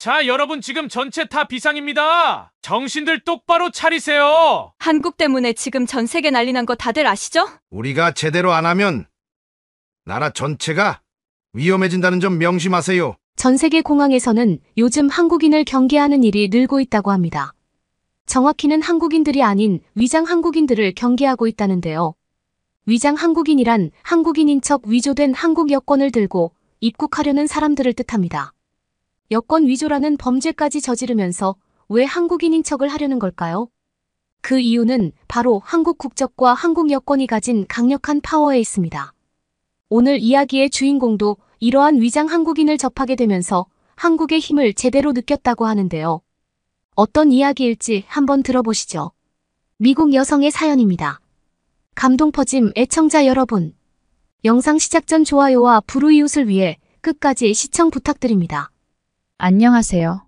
자, 여러분 지금 전체 다 비상입니다. 정신들 똑바로 차리세요. 한국 때문에 지금 전 세계 난리 난 거 다들 아시죠? 우리가 제대로 안 하면 나라 전체가 위험해진다는 점 명심하세요. 전 세계 공항에서는 요즘 한국인을 경계하는 일이 늘고 있다고 합니다. 정확히는 한국인들이 아닌 위장 한국인들을 경계하고 있다는데요. 위장 한국인이란 한국인인 척 위조된 한국 여권을 들고 입국하려는 사람들을 뜻합니다. 여권 위조라는 범죄까지 저지르면서 왜 한국인인 척을 하려는 걸까요? 그 이유는 바로 한국 국적과 한국 여권이 가진 강력한 파워에 있습니다. 오늘 이야기의 주인공도 이러한 위장 한국인을 접하게 되면서 한국의 힘을 제대로 느꼈다고 하는데요. 어떤 이야기일지 한번 들어보시죠. 미국 여성의 사연입니다. 감동 퍼짐 애청자 여러분. 영상 시작 전 좋아요와 불우이웃을 위해 끝까지 시청 부탁드립니다. 안녕하세요.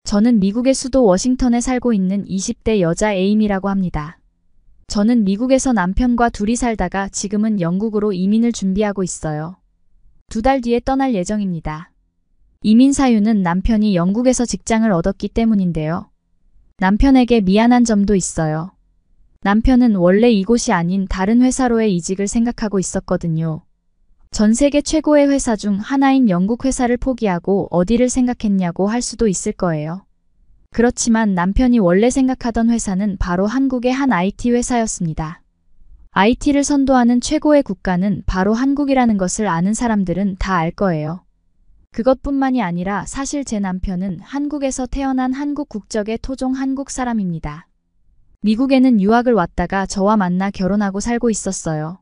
저는 미국의 수도 워싱턴에 살고 있는 20대 여자 에임이라고 합니다. 저는 미국에서 남편과 둘이 살다가 지금은 영국으로 이민을 준비하고 있어요. 2달 뒤에 떠날 예정입니다. 이민 사유는 남편이 영국에서 직장을 얻었기 때문인데요. 남편에게 미안한 점도 있어요. 남편은 원래 이곳이 아닌 다른 회사로의 이직을 생각하고 있었거든요. 전 세계 최고의 회사 중 하나인 영국 회사를 포기하고 어디를 생각했냐고 할 수도 있을 거예요. 그렇지만 남편이 원래 생각하던 회사는 바로 한국의 한 IT 회사였습니다. IT를 선도하는 최고의 국가는 바로 한국이라는 것을 아는 사람들은 다 알 거예요. 그것뿐만이 아니라 사실 제 남편은 한국에서 태어난 한국 국적의 토종 한국 사람입니다. 미국에는 유학을 왔다가 저와 만나 결혼하고 살고 있었어요.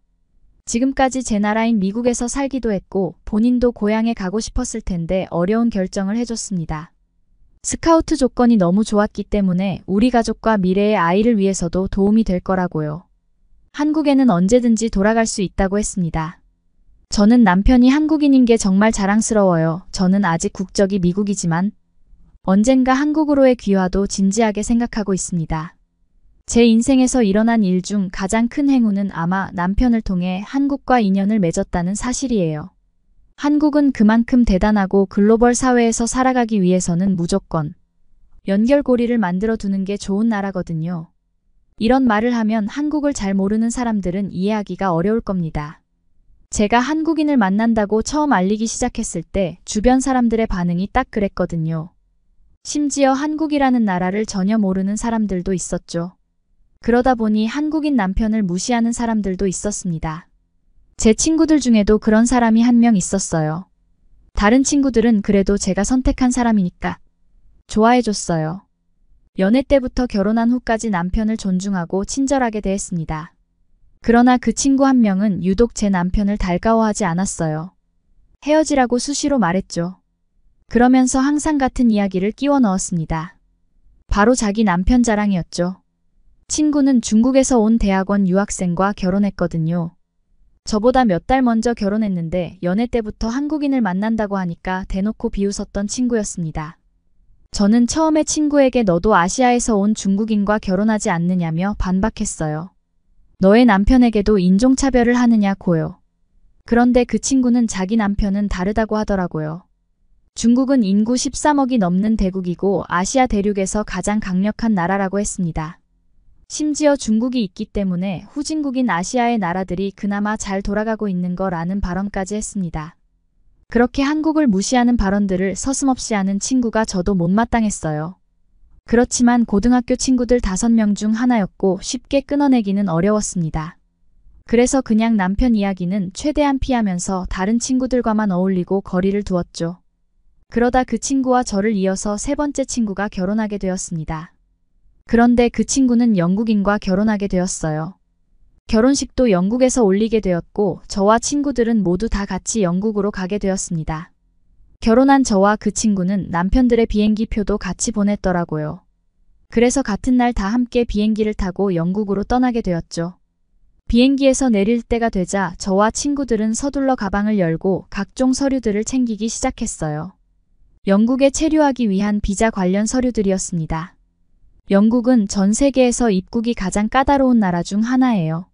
지금까지 제 나라인 미국에서 살기도 했고 본인도 고향에 가고 싶었을 텐데 어려운 결정을 해줬습니다. 스카우트 조건이 너무 좋았기 때문에 우리 가족과 미래의 아이를 위해서도 도움이 될 거라고요. 한국에는 언제든지 돌아갈 수 있다고 했습니다. 저는 남편이 한국인인 게 정말 자랑스러워요. 저는 아직 국적이 미국이지만 언젠가 한국으로의 귀화도 진지하게 생각하고 있습니다. 제 인생에서 일어난 일 중 가장 큰 행운은 아마 남편을 통해 한국과 인연을 맺었다는 사실이에요. 한국은 그만큼 대단하고 글로벌 사회에서 살아가기 위해서는 무조건 연결고리를 만들어 두는 게 좋은 나라거든요. 이런 말을 하면 한국을 잘 모르는 사람들은 이해하기가 어려울 겁니다. 제가 한국인을 만난다고 처음 알리기 시작했을 때 주변 사람들의 반응이 딱 그랬거든요. 심지어 한국이라는 나라를 전혀 모르는 사람들도 있었죠. 그러다 보니 한국인 남편을 무시하는 사람들도 있었습니다. 제 친구들 중에도 그런 사람이 한 명 있었어요. 다른 친구들은 그래도 제가 선택한 사람이니까 좋아해줬어요. 연애 때부터 결혼한 후까지 남편을 존중하고 친절하게 대했습니다. 그러나 그 친구 한 명은 유독 제 남편을 달가워하지 않았어요. 헤어지라고 수시로 말했죠. 그러면서 항상 같은 이야기를 끼워 넣었습니다. 바로 자기 남편 자랑이었죠. 친구는 중국에서 온 대학원 유학생과 결혼했거든요. 저보다 몇 달 먼저 결혼했는데 연애 때부터 한국인을 만난다고 하니까 대놓고 비웃었던 친구였습니다. 저는 처음에 친구에게 너도 아시아에서 온 중국인과 결혼하지 않느냐며 반박했어요. 너의 남편에게도 인종차별을 하느냐고요. 그런데 그 친구는 자기 남편은 다르다고 하더라고요. 중국은 인구 13억이 넘는 대국이고 아시아 대륙에서 가장 강력한 나라라고 했습니다. 심지어 중국이 있기 때문에 후진국인 아시아의 나라들이 그나마 잘 돌아가고 있는 거라는 발언까지 했습니다. 그렇게 한국을 무시하는 발언들을 서슴없이 하는 친구가 저도 못마땅했어요. 그렇지만 고등학교 친구들 5명 중 하나였고 쉽게 끊어내기는 어려웠습니다. 그래서 그냥 남편 이야기는 최대한 피하면서 다른 친구들과만 어울리고 거리를 두었죠. 그러다 그 친구와 저를 이어서 3번째 친구가 결혼하게 되었습니다. 그런데 그 친구는 영국인과 결혼하게 되었어요. 결혼식도 영국에서 올리게 되었고 저와 친구들은 모두 다 같이 영국으로 가게 되었습니다. 결혼한 저와 그 친구는 남편들의 비행기 표도 같이 보냈더라고요. 그래서 같은 날 다 함께 비행기를 타고 영국으로 떠나게 되었죠. 비행기에서 내릴 때가 되자 저와 친구들은 서둘러 가방을 열고 각종 서류들을 챙기기 시작했어요. 영국에 체류하기 위한 비자 관련 서류들이었습니다. 영국은 전 세계에서 입국이 가장 까다로운 나라 중 하나예요.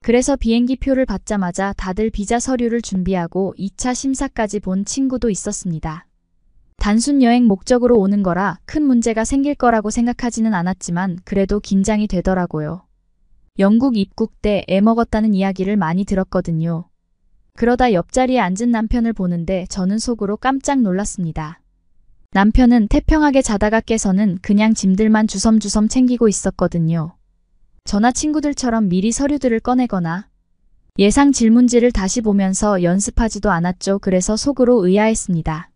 그래서 비행기 표를 받자마자 다들 비자 서류를 준비하고 2차 심사까지 본 친구도 있었습니다. 단순 여행 목적으로 오는 거라 큰 문제가 생길 거라고 생각하지는 않았지만 그래도 긴장이 되더라고요. 영국 입국 때 애 먹었다는 이야기를 많이 들었거든요. 그러다 옆자리에 앉은 남편을 보는데 저는 속으로 깜짝 놀랐습니다. 남편은 태평하게 자다가 깨서는 그냥 짐들만 주섬주섬 챙기고 있었거든요. 저나 친구들처럼 미리 서류들을 꺼내거나 예상 질문지를 다시 보면서 연습하지도 않았죠. 그래서 속으로 의아했습니다.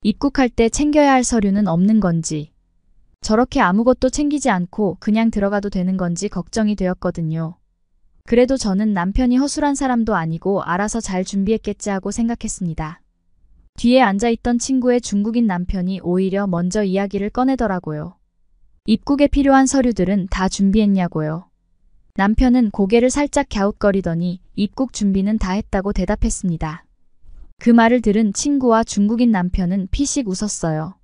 입국할 때 챙겨야 할 서류는 없는 건지, 저렇게 아무것도 챙기지 않고 그냥 들어가도 되는 건지 걱정이 되었거든요. 그래도 저는 남편이 허술한 사람도 아니고 알아서 잘 준비했겠지 하고 생각했습니다. 뒤에 앉아있던 친구의 중국인 남편이 오히려 먼저 이야기를 꺼내더라고요. 입국에 필요한 서류들은 다 준비했냐고요. 남편은 고개를 살짝 갸웃거리더니 입국 준비는 다 했다고 대답했습니다. 그 말을 들은 친구와 중국인 남편은 피식 웃었어요.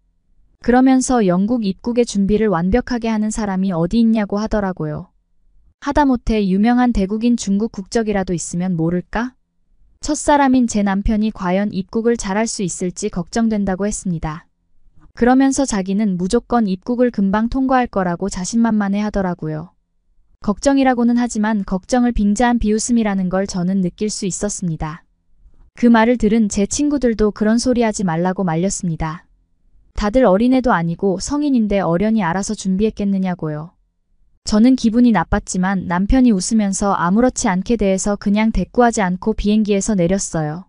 그러면서 영국 입국의 준비를 완벽하게 하는 사람이 어디 있냐고 하더라고요. 하다못해 유명한 대국인 중국 국적이라도 있으면 모를까? 첫사람인 제 남편이 과연 입국을 잘할 수 있을지 걱정된다고 했습니다. 그러면서 자기는 무조건 입국을 금방 통과할 거라고 자신만만해 하더라고요. 걱정이라고는 하지만 걱정을 빙자한 비웃음이라는 걸 저는 느낄 수 있었습니다. 그 말을 들은 제 친구들도 그런 소리 하지 말라고 말렸습니다. 다들 어린애도 아니고 성인인데 어련히 알아서 준비했겠느냐고요. 저는 기분이 나빴지만 남편이 웃으면서 아무렇지 않게 대해서 그냥 대꾸하지 않고 비행기에서 내렸어요.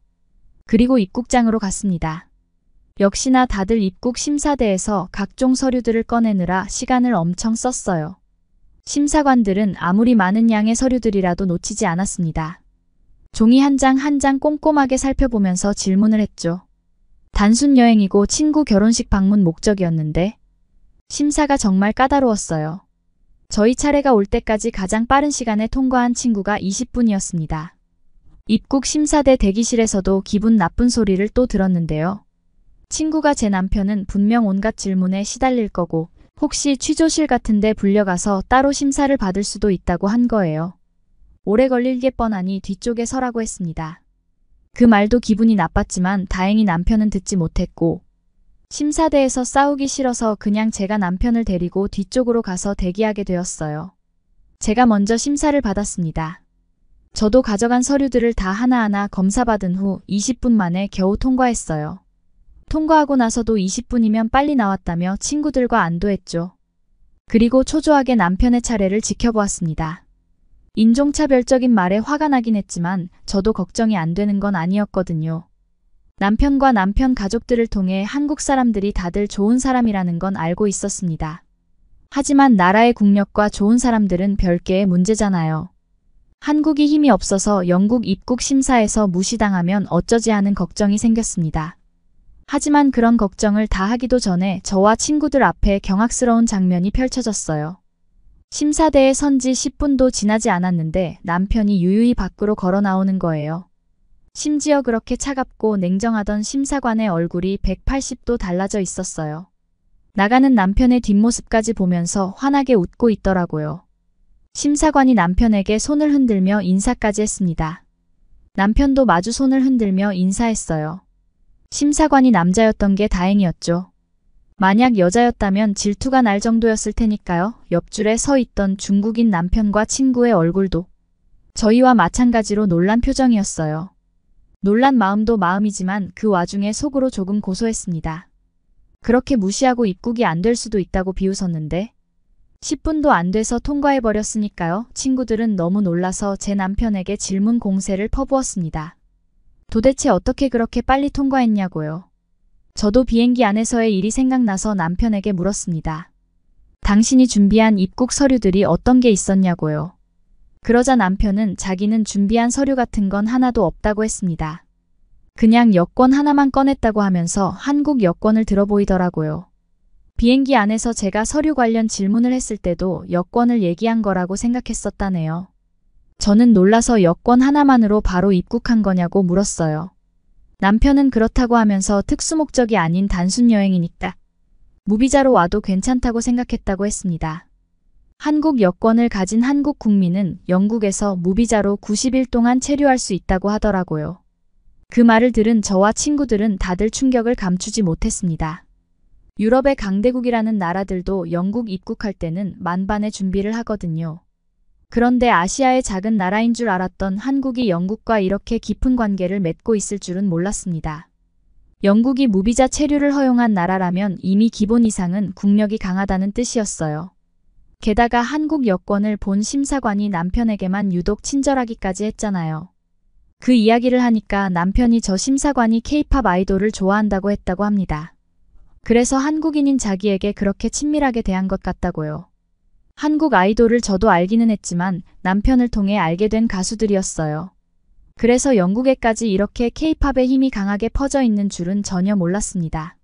그리고 입국장으로 갔습니다. 역시나 다들 입국 심사대에서 각종 서류들을 꺼내느라 시간을 엄청 썼어요. 심사관들은 아무리 많은 양의 서류들이라도 놓치지 않았습니다. 종이 한 장 한 장 꼼꼼하게 살펴보면서 질문을 했죠. 단순 여행이고 친구 결혼식 방문 목적이었는데 심사가 정말 까다로웠어요. 저희 차례가 올 때까지 가장 빠른 시간에 통과한 친구가 20분이었습니다. 입국 심사대 대기실에서도 기분 나쁜 소리를 또 들었는데요. 친구가 제 남편은 분명 온갖 질문에 시달릴 거고 혹시 취조실 같은 데 불려가서 따로 심사를 받을 수도 있다고 한 거예요. 오래 걸릴 게 뻔하니 뒤쪽에 서라고 했습니다. 그 말도 기분이 나빴지만 다행히 남편은 듣지 못했고 심사대에서 싸우기 싫어서 그냥 제가 남편을 데리고 뒤쪽으로 가서 대기하게 되었어요. 제가 먼저 심사를 받았습니다. 저도 가져간 서류들을 다 하나하나 검사받은 후 20분 만에 겨우 통과했어요. 통과하고 나서도 20분이면 빨리 나왔다며 친구들과 안도했죠. 그리고 초조하게 남편의 차례를 지켜보았습니다. 인종차별적인 말에 화가 나긴 했지만 저도 걱정이 안 되는 건 아니었거든요. 남편과 남편 가족들을 통해 한국 사람들이 다들 좋은 사람이라는 건 알고 있었습니다. 하지만 나라의 국력과 좋은 사람들은 별개의 문제잖아요. 한국이 힘이 없어서 영국 입국 심사에서 무시당하면 어쩌지 하는 걱정이 생겼습니다. 하지만 그런 걱정을 다 하기도 전에 저와 친구들 앞에 경악스러운 장면이 펼쳐졌어요. 심사대에 선 지 10분도 지나지 않았는데 남편이 유유히 밖으로 걸어 나오는 거예요. 심지어 그렇게 차갑고 냉정하던 심사관의 얼굴이 180도 달라져 있었어요. 나가는 남편의 뒷모습까지 보면서 환하게 웃고 있더라고요. 심사관이 남편에게 손을 흔들며 인사까지 했습니다. 남편도 마주 손을 흔들며 인사했어요. 심사관이 남자였던 게 다행이었죠. 만약 여자였다면 질투가 날 정도였을 테니까요. 옆줄에 서 있던 중국인 남편과 친구의 얼굴도 저희와 마찬가지로 놀란 표정이었어요. 놀란 마음도 마음이지만 그 와중에 속으로 조금 고소했습니다. 그렇게 무시하고 입국이 안 될 수도 있다고 비웃었는데 10분도 안 돼서 통과해버렸으니까요. 친구들은 너무 놀라서 제 남편에게 질문 공세를 퍼부었습니다. 도대체 어떻게 그렇게 빨리 통과했냐고요. 저도 비행기 안에서의 일이 생각나서 남편에게 물었습니다. 당신이 준비한 입국 서류들이 어떤 게 있었냐고요. 그러자 남편은 자기는 준비한 서류 같은 건 하나도 없다고 했습니다. 그냥 여권 하나만 꺼냈다고 하면서 한국 여권을 들어 보이더라고요. 비행기 안에서 제가 서류 관련 질문을 했을 때도 여권을 얘기한 거라고 생각했었다네요. 저는 놀라서 여권 하나만으로 바로 입국한 거냐고 물었어요. 남편은 그렇다고 하면서 특수 목적이 아닌 단순 여행이니까 무비자로 와도 괜찮다고 생각했다고 했습니다. 한국 여권을 가진 한국 국민은 영국에서 무비자로 90일 동안 체류할 수 있다고 하더라고요. 그 말을 들은 저와 친구들은 다들 충격을 감추지 못했습니다. 유럽의 강대국이라는 나라들도 영국 입국할 때는 만반의 준비를 하거든요. 그런데 아시아의 작은 나라인 줄 알았던 한국이 영국과 이렇게 깊은 관계를 맺고 있을 줄은 몰랐습니다. 영국이 무비자 체류를 허용한 나라라면 이미 기본 이상은 국력이 강하다는 뜻이었어요. 게다가 한국 여권을 본 심사관이 남편에게만 유독 친절하기까지 했잖아요. 그 이야기를 하니까 남편이 저 심사관이 케이팝 아이돌을 좋아한다고 했다고 합니다. 그래서 한국인인 자기에게 그렇게 친밀하게 대한 것 같다고요. 한국 아이돌을 저도 알기는 했지만 남편을 통해 알게 된 가수들이었어요. 그래서 영국에까지 이렇게 케이팝의 힘이 강하게 퍼져 있는 줄은 전혀 몰랐습니다.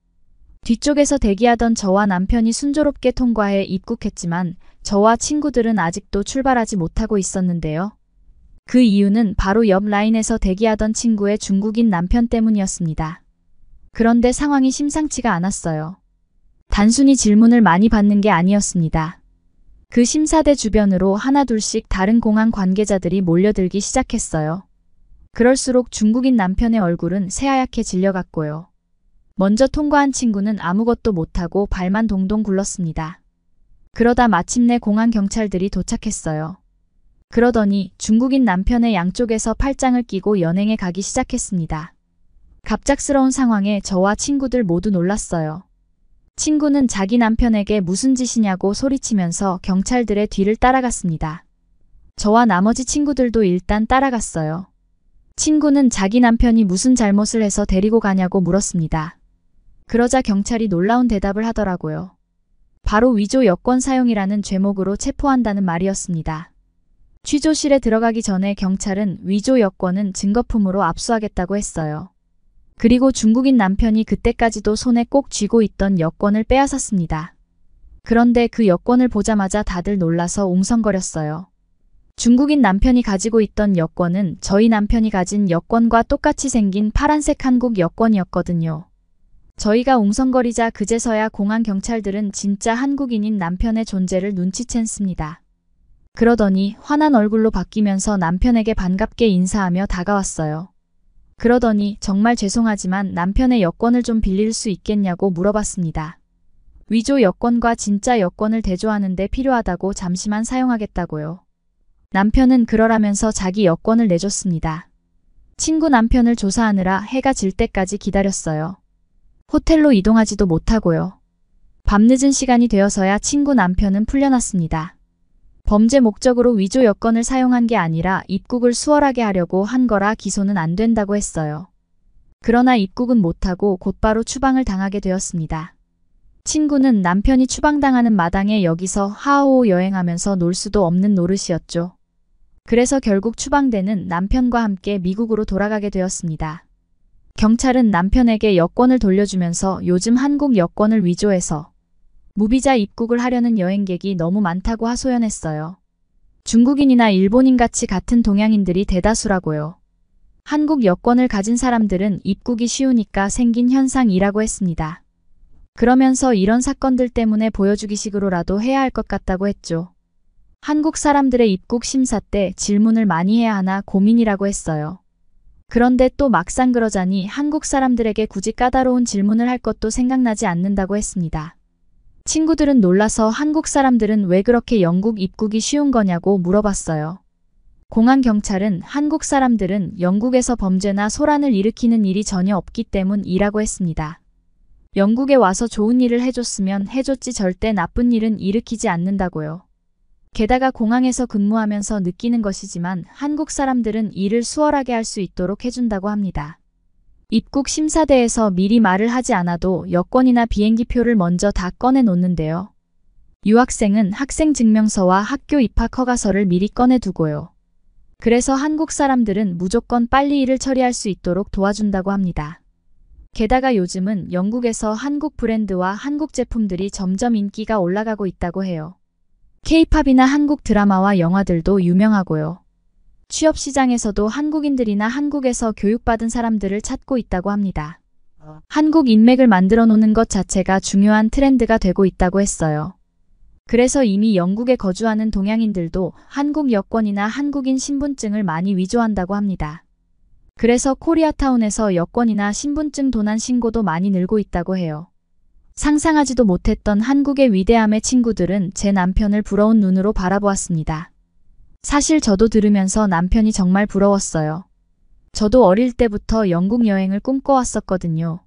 뒤쪽에서 대기하던 저와 남편이 순조롭게 통과해 입국했지만 저와 친구들은 아직도 출발하지 못하고 있었는데요. 그 이유는 바로 옆 라인에서 대기하던 친구의 중국인 남편 때문이었습니다. 그런데 상황이 심상치가 않았어요. 단순히 질문을 많이 받는 게 아니었습니다. 그 심사대 주변으로 하나둘씩 다른 공항 관계자들이 몰려들기 시작했어요. 그럴수록 중국인 남편의 얼굴은 새하얗게 질려갔고요. 먼저 통과한 친구는 아무것도 못하고 발만 동동 굴렀습니다. 그러다 마침내 공항 경찰들이 도착했어요. 그러더니 중국인 남편의 양쪽에서 팔짱을 끼고 연행해 가기 시작했습니다. 갑작스러운 상황에 저와 친구들 모두 놀랐어요. 친구는 자기 남편에게 무슨 짓이냐고 소리치면서 경찰들의 뒤를 따라갔습니다. 저와 나머지 친구들도 일단 따라갔어요. 친구는 자기 남편이 무슨 잘못을 해서 데리고 가냐고 물었습니다. 그러자 경찰이 놀라운 대답을 하더라고요. 바로 위조 여권 사용이라는 죄목으로 체포한다는 말이었습니다. 취조실에 들어가기 전에 경찰은 위조 여권은 증거품으로 압수하겠다고 했어요. 그리고 중국인 남편이 그때까지도 손에 꼭 쥐고 있던 여권을 빼앗았습니다. 그런데 그 여권을 보자마자 다들 놀라서 웅성거렸어요. 중국인 남편이 가지고 있던 여권은 저희 남편이 가진 여권과 똑같이 생긴 파란색 한국 여권이었거든요. 저희가 웅성거리자 그제서야 공항 경찰들은 진짜 한국인인 남편의 존재를 눈치챘습니다. 그러더니 환한 얼굴로 바뀌면서 남편에게 반갑게 인사하며 다가왔어요. 그러더니 정말 죄송하지만 남편의 여권을 좀 빌릴 수 있겠냐고 물어봤습니다. 위조 여권과 진짜 여권을 대조하는데 필요하다고 잠시만 사용하겠다고요. 남편은 그러라면서 자기 여권을 내줬습니다. 친구 남편을 조사하느라 해가 질 때까지 기다렸어요. 호텔로 이동하지도 못하고요. 밤늦은 시간이 되어서야 친구 남편은 풀려났습니다. 범죄 목적으로 위조 여권을 사용한 게 아니라 입국을 수월하게 하려고 한 거라 기소는 안 된다고 했어요. 그러나 입국은 못하고 곧바로 추방을 당하게 되었습니다. 친구는 남편이 추방당하는 마당에 여기서 하하호 여행하면서 놀 수도 없는 노릇이었죠. 그래서 결국 추방되는 남편과 함께 미국으로 돌아가게 되었습니다. 경찰은 남편에게 여권을 돌려주면서 요즘 한국 여권을 위조해서 무비자 입국을 하려는 여행객이 너무 많다고 하소연했어요. 중국인이나 일본인같이 같은 동양인들이 대다수라고요. 한국 여권을 가진 사람들은 입국이 쉬우니까 생긴 현상이라고 했습니다. 그러면서 이런 사건들 때문에 보여주기식으로라도 해야 할 것 같다고 했죠. 한국 사람들의 입국 심사 때 질문을 많이 해야 하나 고민이라고 했어요. 그런데 또 막상 그러자니 한국 사람들에게 굳이 까다로운 질문을 할 것도 생각나지 않는다고 했습니다. 친구들은 놀라서 한국 사람들은 왜 그렇게 영국 입국이 쉬운 거냐고 물어봤어요. 공항 경찰은 한국 사람들은 영국에서 범죄나 소란을 일으키는 일이 전혀 없기 때문이라고 했습니다. 영국에 와서 좋은 일을 해줬으면 해줬지 절대 나쁜 일은 일으키지 않는다고요. 게다가 공항에서 근무하면서 느끼는 것이지만 한국 사람들은 일을 수월하게 할 수 있도록 해준다고 합니다. 입국 심사대에서 미리 말을 하지 않아도 여권이나 비행기표를 먼저 다 꺼내 놓는데요. 유학생은 학생 증명서와 학교 입학 허가서를 미리 꺼내 두고요. 그래서 한국 사람들은 무조건 빨리 일을 처리할 수 있도록 도와준다고 합니다. 게다가 요즘은 영국에서 한국 브랜드와 한국 제품들이 점점 인기가 올라가고 있다고 해요. K-팝이나 한국 드라마와 영화들도 유명하고요. 취업 시장에서도 한국인들이나 한국에서 교육받은 사람들을 찾고 있다고 합니다. 한국 인맥을 만들어 놓는 것 자체가 중요한 트렌드가 되고 있다고 했어요. 그래서 이미 영국에 거주하는 동양인들도 한국 여권이나 한국인 신분증을 많이 위조한다고 합니다. 그래서 코리아타운에서 여권이나 신분증 도난 신고도 많이 늘고 있다고 해요. 상상하지도 못했던 한국의 위대함의 친구들은 제 남편을 부러운 눈으로 바라보았습니다. 사실 저도 들으면서 남편이 정말 부러웠어요. 저도 어릴 때부터 영국 여행을 꿈꿔왔었거든요.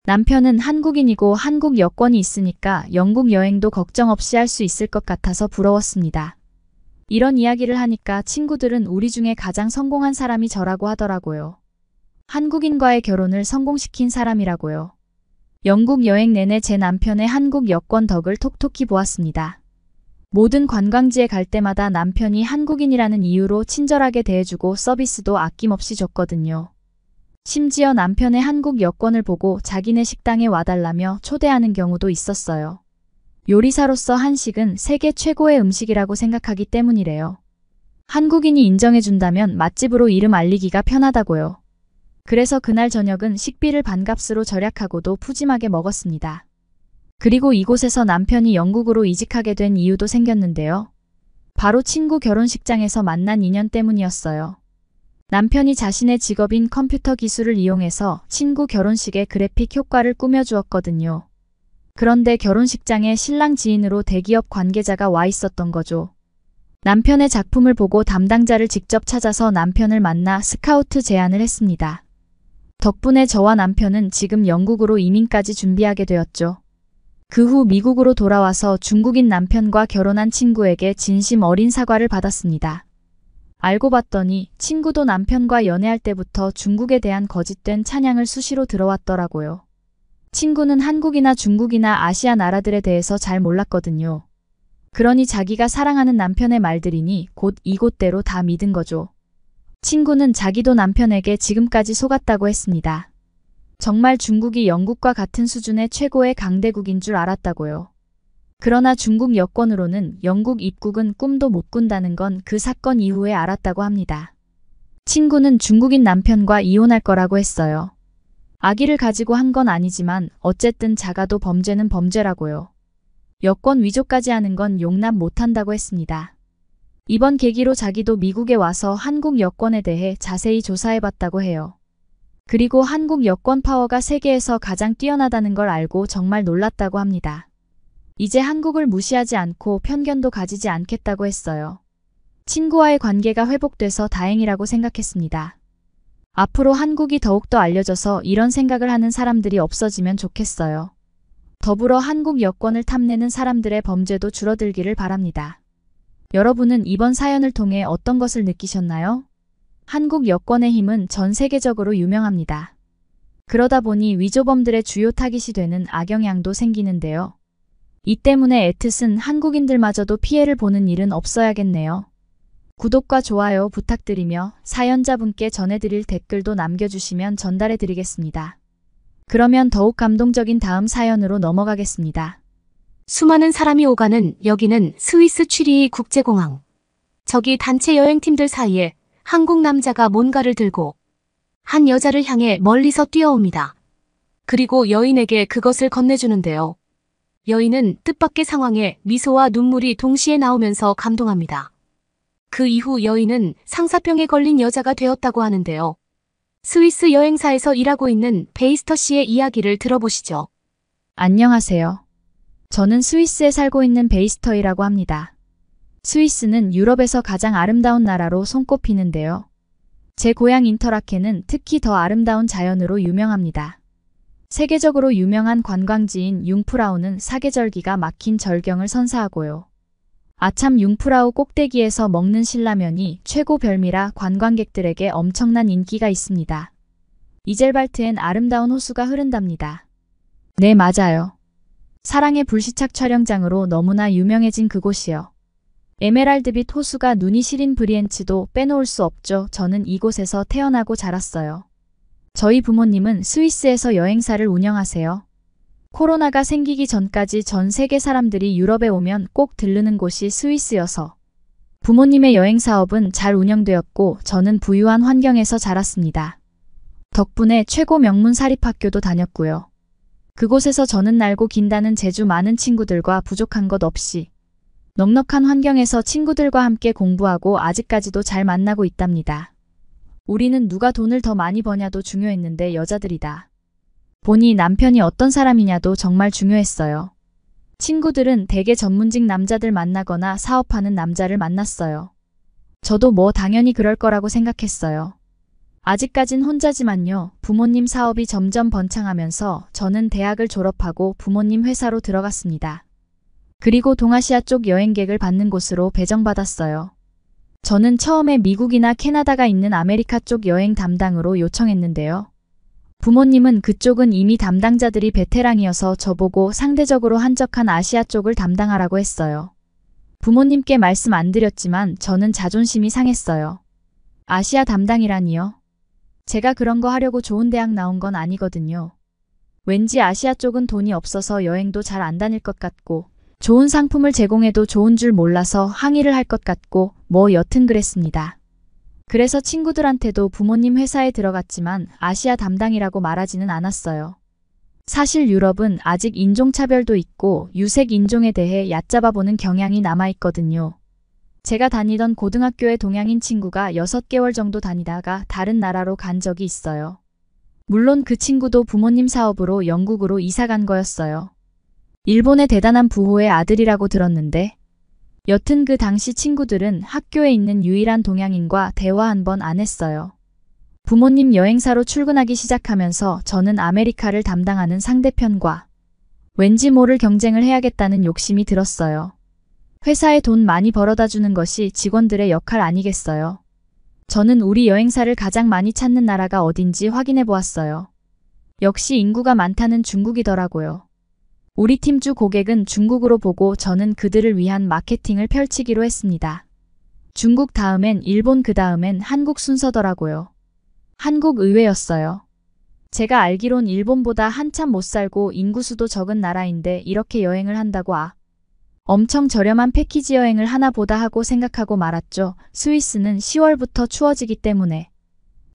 남편은 한국인이고 한국 여권이 있으니까 영국 여행도 걱정 없이 할 수 있을 것 같아서 부러웠습니다. 이런 이야기를 하니까 친구들은 우리 중에 가장 성공한 사람이 저라고 하더라고요. 한국인과의 결혼을 성공시킨 사람이라고요. 영국 여행 내내 제 남편의 한국 여권 덕을 톡톡히 보았습니다. 모든 관광지에 갈 때마다 남편이 한국인이라는 이유로 친절하게 대해주고 서비스도 아낌없이 줬거든요. 심지어 남편의 한국 여권을 보고 자기네 식당에 와달라며 초대하는 경우도 있었어요. 요리사로서 한식은 세계 최고의 음식이라고 생각하기 때문이래요. 한국인이 인정해준다면 맛집으로 이름 알리기가 편하다고요. 그래서 그날 저녁은 식비를 반값으로 절약하고도 푸짐하게 먹었습니다. 그리고 이곳에서 남편이 영국으로 이직하게 된 이유도 생겼는데요. 바로 친구 결혼식장에서 만난 인연 때문이었어요. 남편이 자신의 직업인 컴퓨터 기술을 이용해서 친구 결혼식의 그래픽 효과를 꾸며주었거든요. 그런데 결혼식장에 신랑 지인으로 대기업 관계자가 와 있었던 거죠. 남편의 작품을 보고 담당자를 직접 찾아서 남편을 만나 스카우트 제안을 했습니다. 덕분에 저와 남편은 지금 영국으로 이민까지 준비하게 되었죠. 그 후 미국으로 돌아와서 중국인 남편과 결혼한 친구에게 진심 어린 사과를 받았습니다. 알고 봤더니 친구도 남편과 연애할 때부터 중국에 대한 거짓된 찬양을 수시로 들어왔더라고요. 친구는 한국이나 중국이나 아시아 나라들에 대해서 잘 몰랐거든요. 그러니 자기가 사랑하는 남편의 말들이니 곧 이곳대로 다 믿은 거죠. 친구는 자기도 남편에게 지금까지 속았다고 했습니다. 정말 중국이 영국과 같은 수준의 최고의 강대국인 줄 알았다고요. 그러나 중국 여권으로는 영국 입국은 꿈도 못 꾼다는 건 그 사건 이후에 알았다고 합니다. 친구는 중국인 남편과 이혼할 거라고 했어요. 아기를 가지고 한 건 아니지만 어쨌든 작아도 범죄는 범죄라고요. 여권 위조까지 하는 건 용납 못한다고 했습니다. 이번 계기로 자기도 미국에 와서 한국 여권에 대해 자세히 조사해봤다고 해요. 그리고 한국 여권 파워가 세계에서 가장 뛰어나다는 걸 알고 정말 놀랐다고 합니다. 이제 한국을 무시하지 않고 편견도 가지지 않겠다고 했어요. 친구와의 관계가 회복돼서 다행이라고 생각했습니다. 앞으로 한국이 더욱더 알려져서 이런 생각을 하는 사람들이 없어지면 좋겠어요. 더불어 한국 여권을 탐내는 사람들의 범죄도 줄어들기를 바랍니다. 여러분은 이번 사연을 통해 어떤 것을 느끼셨나요? 한국 여권의 힘은 전 세계적으로 유명합니다. 그러다 보니 위조범들의 주요 타깃이 되는 악영향도 생기는데요. 이 때문에 애틋은 한국인들마저도 피해를 보는 일은 없어야겠네요. 구독과 좋아요 부탁드리며 사연자분께 전해드릴 댓글도 남겨주시면 전달해드리겠습니다. 그러면 더욱 감동적인 다음 사연으로 넘어가겠습니다. 수많은 사람이 오가는 여기는 스위스 취리히 국제공항. 저기 단체 여행팀들 사이에 한국 남자가 뭔가를 들고 한 여자를 향해 멀리서 뛰어옵니다. 그리고 여인에게 그것을 건네주는데요. 여인은 뜻밖의 상황에 미소와 눈물이 동시에 나오면서 감동합니다. 그 이후 여인은 상사병에 걸린 여자가 되었다고 하는데요. 스위스 여행사에서 일하고 있는 베이스터 씨의 이야기를 들어보시죠. 안녕하세요. 저는 스위스에 살고 있는 베이스터이라고 합니다. 스위스는 유럽에서 가장 아름다운 나라로 손꼽히는데요. 제 고향 인터라켄은 특히 더 아름다운 자연으로 유명합니다. 세계적으로 유명한 관광지인 융프라우는 사계절기가 막힌 절경을 선사하고요. 아참 융프라우 꼭대기에서 먹는 신라면이 최고 별미라 관광객들에게 엄청난 인기가 있습니다. 이젤발트엔 아름다운 호수가 흐른답니다. 네, 맞아요. 사랑의 불시착 촬영장으로 너무나 유명해진 그곳이요. 에메랄드빛 호수가 눈이 시린 브리엔츠도 빼놓을 수 없죠. 저는 이곳에서 태어나고 자랐어요. 저희 부모님은 스위스에서 여행사를 운영하세요. 코로나가 생기기 전까지 전 세계 사람들이 유럽에 오면 꼭 들르는 곳이 스위스여서 부모님의 여행 사업은 잘 운영되었고 저는 부유한 환경에서 자랐습니다. 덕분에 최고 명문 사립학교도 다녔고요. 그곳에서 저는 날고 긴다는 재주 많은 친구들과 부족한 것 없이 넉넉한 환경에서 친구들과 함께 공부하고 아직까지도 잘 만나고 있답니다. 우리는 누가 돈을 더 많이 버냐도 중요했는데 여자들이다 보니 남편이 어떤 사람이냐도 정말 중요했어요. 친구들은 대개 전문직 남자들 만나거나 사업하는 남자를 만났어요. 저도 뭐 당연히 그럴 거라고 생각했어요. 아직까진 혼자지만요. 부모님 사업이 점점 번창하면서 저는 대학을 졸업하고 부모님 회사로 들어갔습니다. 그리고 동아시아 쪽 여행객을 받는 곳으로 배정받았어요. 저는 처음에 미국이나 캐나다가 있는 아메리카 쪽 여행 담당으로 요청했는데요. 부모님은 그쪽은 이미 담당자들이 베테랑이어서 저보고 상대적으로 한적한 아시아 쪽을 담당하라고 했어요. 부모님께 말씀 안 드렸지만 저는 자존심이 상했어요. 아시아 담당이라니요? 제가 그런 거 하려고 좋은 대학 나온 건 아니거든요. 왠지 아시아 쪽은 돈이 없어서 여행도 잘 안 다닐 것 같고 좋은 상품을 제공해도 좋은 줄 몰라서 항의를 할 것 같고 뭐 여튼 그랬습니다. 그래서 친구들한테도 부모님 회사에 들어갔지만 아시아 담당이라고 말하지는 않았어요. 사실 유럽은 아직 인종차별도 있고 유색 인종에 대해 얕잡아보는 경향이 남아있거든요. 제가 다니던 고등학교에 동양인 친구가 6개월 정도 다니다가 다른 나라로 간 적이 있어요. 물론 그 친구도 부모님 사업으로 영국으로 이사 간 거였어요. 일본의 대단한 부호의 아들이라고 들었는데 여튼 그 당시 친구들은 학교에 있는 유일한 동양인과 대화 한 번 안 했어요. 부모님 여행사로 출근하기 시작하면서 저는 아메리카를 담당하는 상대편과 왠지 모를 경쟁을 해야겠다는 욕심이 들었어요. 회사에 돈 많이 벌어다 주는 것이 직원들의 역할 아니겠어요. 저는 우리 여행사를 가장 많이 찾는 나라가 어딘지 확인해 보았어요. 역시 인구가 많다는 중국이더라고요. 우리 팀 주 고객은 중국으로 보고 저는 그들을 위한 마케팅을 펼치기로 했습니다. 중국 다음엔 일본 그 다음엔 한국 순서더라고요. 한국 의외였어요. 제가 알기론 일본보다 한참 못 살고 인구수도 적은 나라인데 이렇게 여행을 한다고 엄청 저렴한 패키지 여행을 하나 보다 하고 생각하고 말았죠. 스위스는 10월부터 추워지기 때문에.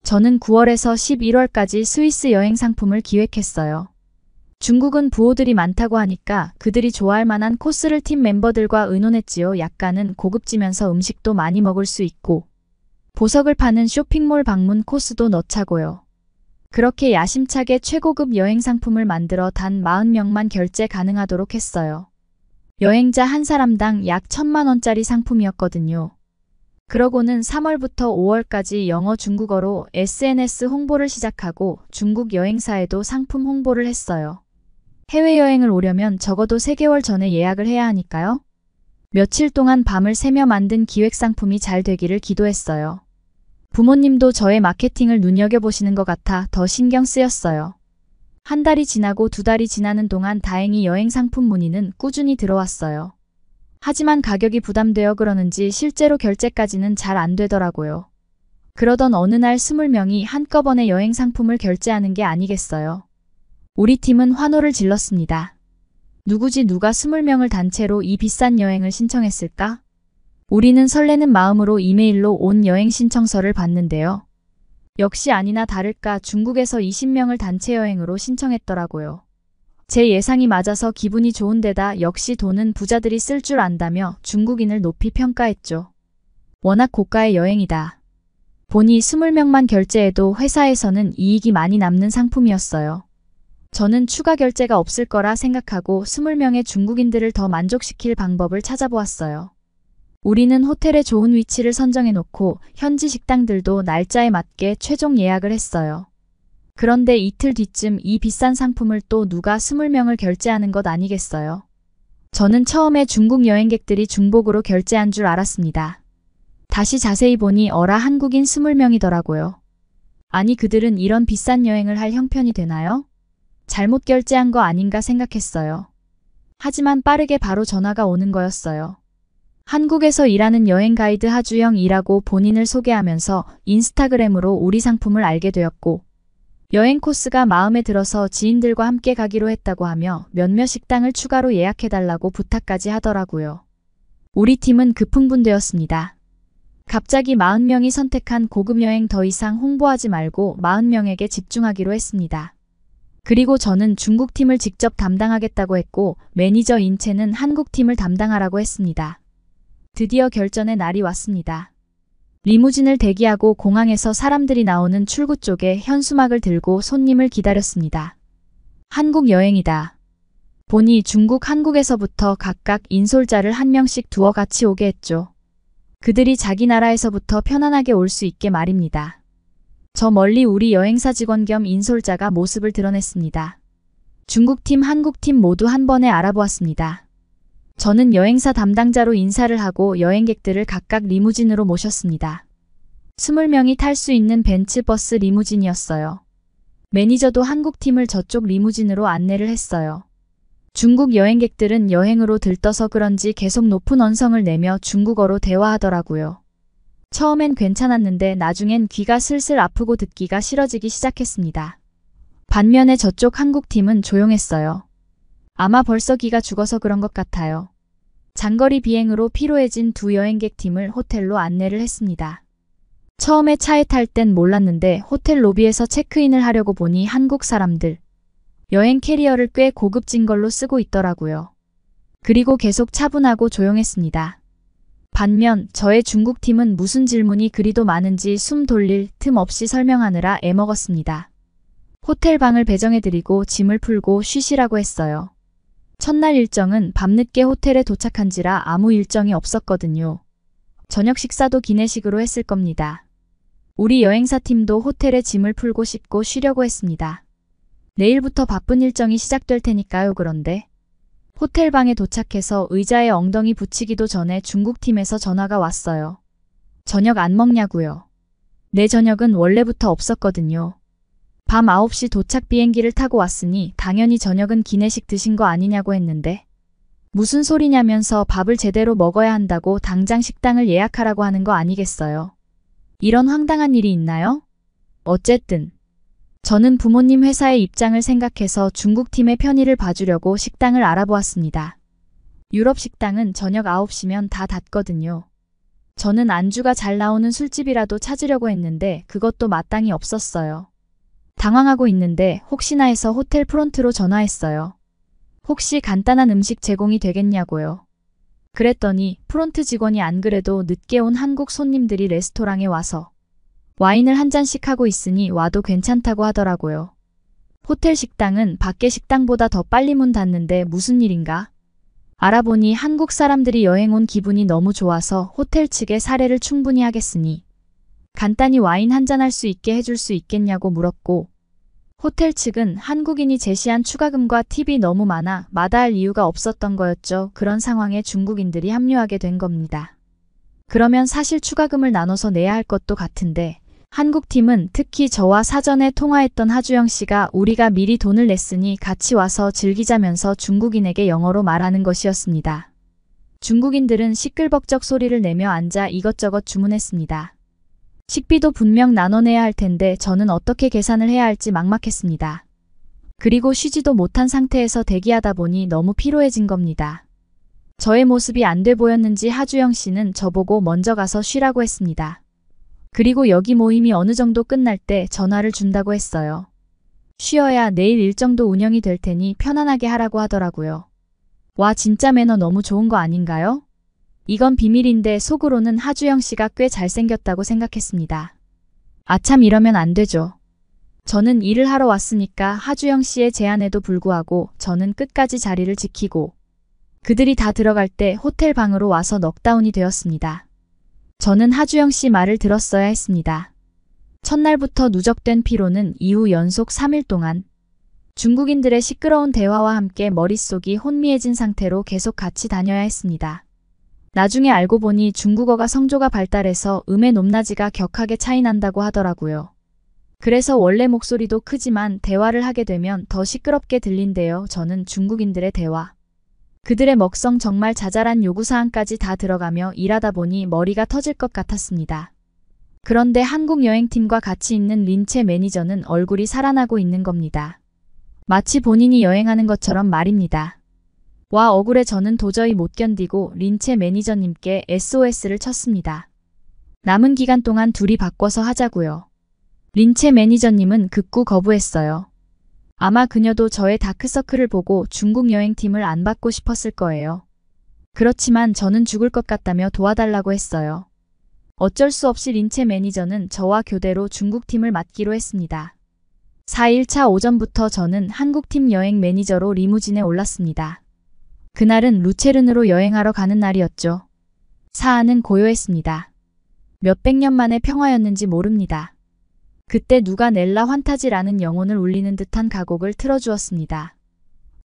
저는 9월에서 11월까지 스위스 여행 상품을 기획했어요. 중국은 부호들이 많다고 하니까 그들이 좋아할 만한 코스를 팀 멤버들과 의논했지요. 약간은 고급지면서 음식도 많이 먹을 수 있고 보석을 파는 쇼핑몰 방문 코스도 넣자고요. 그렇게 야심차게 최고급 여행 상품을 만들어 단 40명만 결제 가능하도록 했어요. 여행자 한 사람당 약 1,000만 원짜리 상품이었거든요. 그러고는 3월부터 5월까지 영어 중국어로 SNS 홍보를 시작하고 중국 여행사에도 상품 홍보를 했어요. 해외여행을 오려면 적어도 3개월 전에 예약을 해야 하니까요. 며칠 동안 밤을 새며 만든 기획 상품이 잘 되기를 기도했어요. 부모님도 저의 마케팅을 눈여겨보시는 것 같아 더 신경 쓰였어요. 한 달이 지나고 2달이 지나는 동안 다행히 여행 상품 문의는 꾸준히 들어왔어요. 하지만 가격이 부담되어 그러는지 실제로 결제까지는 잘 안 되더라고요. 그러던 어느 날 20명이 한꺼번에 여행 상품을 결제하는 게 아니겠어요. 우리 팀은 환호를 질렀습니다. 누구지 누가 20명을 단체로 이 비싼 여행을 신청했을까? 우리는 설레는 마음으로 이메일로 온 여행 신청서를 받는데요. 역시 아니나 다를까 중국에서 20명을 단체 여행으로 신청했더라고요. 제 예상이 맞아서 기분이 좋은데다 역시 돈은 부자들이 쓸 줄 안다며 중국인을 높이 평가했죠. 워낙 고가의 여행이다. 보니 20명만 결제해도 회사에서는 이익이 많이 남는 상품이었어요. 저는 추가 결제가 없을 거라 생각하고 20명의 중국인들을 더 만족시킬 방법을 찾아보았어요. 우리는 호텔의 좋은 위치를 선정해놓고 현지 식당들도 날짜에 맞게 최종 예약을 했어요. 그런데 이틀 뒤쯤 이 비싼 상품을 또 누가 20명을 결제하는 것 아니겠어요? 저는 처음에 중국 여행객들이 중복으로 결제한 줄 알았습니다. 다시 자세히 보니 어라 한국인 20명이더라고요. 아니 그들은 이런 비싼 여행을 할 형편이 되나요? 잘못 결제한 거 아닌가 생각했어요. 하지만 빠르게 바로 전화가 오는 거였어요. 한국에서 일하는 여행 가이드 하주영이라고 본인을 소개하면서 인스타그램으로 우리 상품을 알게 되었고 여행 코스가 마음에 들어서 지인들과 함께 가기로 했다고 하며 몇몇 식당을 추가로 예약해달라고 부탁까지 하더라고요. 우리 팀은 급흥분되었습니다. 갑자기 40명이 선택한 고급 여행 더 이상 홍보하지 말고 40명에게 집중하기로 했습니다. 그리고 저는 중국팀을 직접 담당하겠다고 했고 매니저 인채는 한국팀을 담당하라고 했습니다. 드디어 결전의 날이 왔습니다. 리무진을 대기하고 공항에서 사람들이 나오는 출구 쪽에 현수막을 들고 손님을 기다렸습니다. 한국 여행이다. 보니 중국 한국에서부터 각각 인솔자를 한 명씩 두어 같이 오게 했죠. 그들이 자기 나라에서부터 편안하게 올 수 있게 말입니다. 저 멀리 우리 여행사 직원 겸 인솔자가 모습을 드러냈습니다. 중국팀, 한국팀 모두 한 번에 알아보았습니다. 저는 여행사 담당자로 인사를 하고 여행객들을 각각 리무진으로 모셨습니다. 20명이 탈 수 있는 벤츠버스 리무진이었어요. 매니저도 한국팀을 저쪽 리무진으로 안내를 했어요. 중국 여행객들은 여행으로 들떠서 그런지 계속 높은 언성을 내며 중국어로 대화하더라고요. 처음엔 괜찮았는데 나중엔 귀가 슬슬 아프고 듣기가 싫어지기 시작했습니다. 반면에 저쪽 한국팀은 조용했어요. 아마 벌써 기가 죽어서 그런 것 같아요. 장거리 비행으로 피로해진 두 여행객 팀을 호텔로 안내를 했습니다. 처음에 차에 탈 땐 몰랐는데 호텔 로비에서 체크인을 하려고 보니 한국 사람들. 여행 캐리어를 꽤 고급진 걸로 쓰고 있더라고요. 그리고 계속 차분하고 조용했습니다. 반면 저의 중국팀은 무슨 질문이 그리도 많은지 숨 돌릴 틈 없이 설명하느라 애먹었습니다. 호텔 방을 배정해드리고 짐을 풀고 쉬시라고 했어요. 첫날 일정은 밤늦게 호텔에 도착한지라 아무 일정이 없었거든요. 저녁 식사도 기내식으로 했을 겁니다. 우리 여행사팀도 호텔에 짐을 풀고 씻고 쉬려고 했습니다. 내일부터 바쁜 일정이 시작될 테니까요. 그런데 호텔 방에 도착해서 의자에 엉덩이 붙이기도 전에 중국팀에서 전화가 왔어요. 저녁 안 먹냐고요. 내 저녁은 원래부터 없었거든요. 밤 9시 도착 비행기를 타고 왔으니 당연히 저녁은 기내식 드신 거 아니냐고 했는데 무슨 소리냐면서 밥을 제대로 먹어야 한다고 당장 식당을 예약하라고 하는 거 아니겠어요. 이런 황당한 일이 있나요? 어쨌든 저는 부모님 회사의 입장을 생각해서 중국팀의 편의를 봐주려고 식당을 알아보았습니다. 유럽 식당은 저녁 9시면 다 닫거든요. 저는 안주가 잘 나오는 술집이라도 찾으려고 했는데 그것도 마땅히 없었어요. 당황하고 있는데 혹시나 해서 호텔 프론트로 전화했어요. 혹시 간단한 음식 제공이 되겠냐고요. 그랬더니 프론트 직원이 안 그래도 늦게 온 한국 손님들이 레스토랑에 와서 와인을 한 잔씩 하고 있으니 와도 괜찮다고 하더라고요. 호텔 식당은 밖에 식당보다 더 빨리 문 닫는데 무슨 일인가? 알아보니 한국 사람들이 여행 온 기분이 너무 좋아서 호텔 측에 사례를 충분히 하겠으니 간단히 와인 한 잔 할 수 있게 해줄 수 있겠냐고 물었고 호텔 측은 한국인이 제시한 추가금과 팁이 너무 많아 마다할 이유가 없었던 거였죠. 그런 상황에 중국인들이 합류하게 된 겁니다. 그러면 사실 추가금을 나눠서 내야 할 것도 같은데 한국팀은 특히 저와 사전에 통화했던 하주영 씨가 우리가 미리 돈을 냈으니 같이 와서 즐기자면서 중국인에게 영어로 말하는 것이었습니다. 중국인들은 시끌벅적 소리를 내며 앉아 이것저것 주문했습니다. 식비도 분명 나눠내야 할 텐데 저는 어떻게 계산을 해야 할지 막막했습니다. 그리고 쉬지도 못한 상태에서 대기하다 보니 너무 피로해진 겁니다. 저의 모습이 안 돼 보였는지 하주영 씨는 저보고 먼저 가서 쉬라고 했습니다. 그리고 여기 모임이 어느 정도 끝날 때 전화를 준다고 했어요. 쉬어야 내일 일정도 운영이 될 테니 편안하게 하라고 하더라고요. 와, 진짜 매너 너무 좋은 거 아닌가요? 이건 비밀인데 속으로는 하주영 씨가 꽤 잘생겼다고 생각했습니다. 아참, 이러면 안 되죠. 저는 일을 하러 왔으니까 하주영 씨의 제안에도 불구하고 저는 끝까지 자리를 지키고 그들이 다 들어갈 때 호텔 방으로 와서 넉다운이 되었습니다. 저는 하주영 씨 말을 들었어야 했습니다. 첫날부터 누적된 피로는 이후 연속 3일 동안 중국인들의 시끄러운 대화와 함께 머릿속이 혼미해진 상태로 계속 같이 다녀야 했습니다. 나중에 알고 보니 중국어가 성조가 발달해서 음의 높낮이가 격하게 차이 난다고 하더라고요. 그래서 원래 목소리도 크지만 대화를 하게 되면 더 시끄럽게 들린대요. 저는 중국인들의 대화, 그들의 먹성, 정말 자잘한 요구사항까지 다 들어가며 일하다 보니 머리가 터질 것 같았습니다. 그런데 한국 여행팀과 같이 있는 린체 매니저는 얼굴이 살아나고 있는 겁니다. 마치 본인이 여행하는 것처럼 말입니다. 와, 억울해. 저는 도저히 못 견디고 린체 매니저님께 SOS를 쳤습니다. 남은 기간 동안 둘이 바꿔서 하자고요. 린체 매니저님은 극구 거부했어요. 아마 그녀도 저의 다크서클을 보고 중국 여행팀을 안 받고 싶었을 거예요. 그렇지만 저는 죽을 것 같다며 도와달라고 했어요. 어쩔 수 없이 린체 매니저는 저와 교대로 중국팀을 맡기로 했습니다. 4일차 오전부터 저는 한국팀 여행 매니저로 리무진에 올랐습니다. 그날은 루체른으로 여행하러 가는 날이었죠. 사안은 고요했습니다. 몇백 년 만의 평화였는지 모릅니다. 그때 누가 넬라 환타지라는 영혼을 울리는 듯한 가곡을 틀어주었습니다.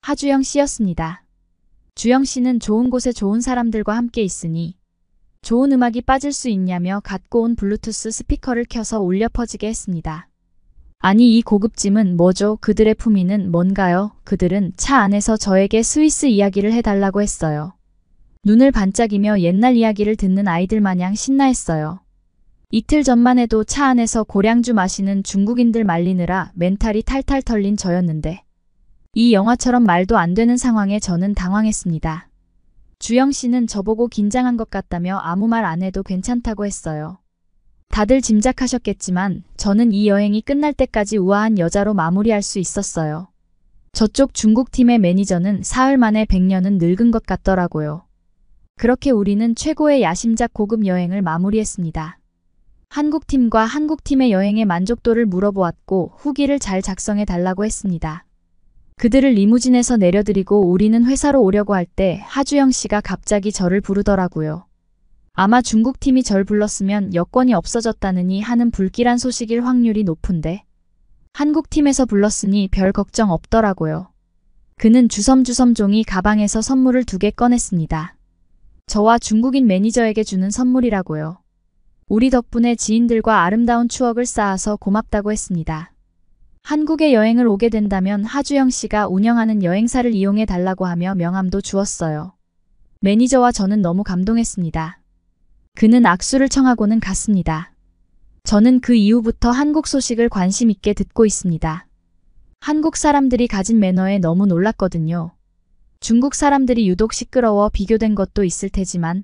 하주영 씨였습니다. 주영 씨는 좋은 곳에 좋은 사람들과 함께 있으니 좋은 음악이 빠질 수 있냐며 갖고 온 블루투스 스피커를 켜서 울려 퍼지게 했습니다. 아니 이 고급짐은 뭐죠? 그들의 품위는 뭔가요? 그들은 차 안에서 저에게 스위스 이야기를 해달라고 했어요. 눈을 반짝이며 옛날 이야기를 듣는 아이들 마냥 신나했어요. 이틀 전만 해도 차 안에서 고량주 마시는 중국인들 말리느라 멘탈이 탈탈 털린 저였는데 이 영화처럼 말도 안 되는 상황에 저는 당황했습니다. 주영 씨는 저보고 긴장한 것 같다며 아무 말 안 해도 괜찮다고 했어요. 다들 짐작하셨겠지만 저는 이 여행이 끝날 때까지 우아한 여자로 마무리할 수 있었어요. 저쪽 중국팀의 매니저는 사흘 만에 100년은 늙은 것 같더라고요. 그렇게 우리는 최고의 야심작 고급 여행을 마무리했습니다. 한국팀과 한국팀의 여행의 만족도를 물어보았고 후기를 잘 작성해 달라고 했습니다. 그들을 리무진에서 내려드리고 우리는 회사로 오려고 할 때 하주영 씨가 갑자기 저를 부르더라고요. 아마 중국팀이 절 불렀으면 여권이 없어졌다느니 하는 불길한 소식일 확률이 높은데 한국팀에서 불렀으니 별 걱정 없더라고요. 그는 주섬주섬 종이 가방에서 선물을 2개 꺼냈습니다. 저와 중국인 매니저에게 주는 선물이라고요. 우리 덕분에 지인들과 아름다운 추억을 쌓아서 고맙다고 했습니다. 한국에 여행을 오게 된다면 하주영 씨가 운영하는 여행사를 이용해 달라고 하며 명함도 주었어요. 매니저와 저는 너무 감동했습니다. 그는 악수를 청하고는 갔습니다. 저는 그 이후부터 한국 소식을 관심 있게 듣고 있습니다. 한국 사람들이 가진 매너에 너무 놀랐거든요. 중국 사람들이 유독 시끄러워 비교된 것도 있을 테지만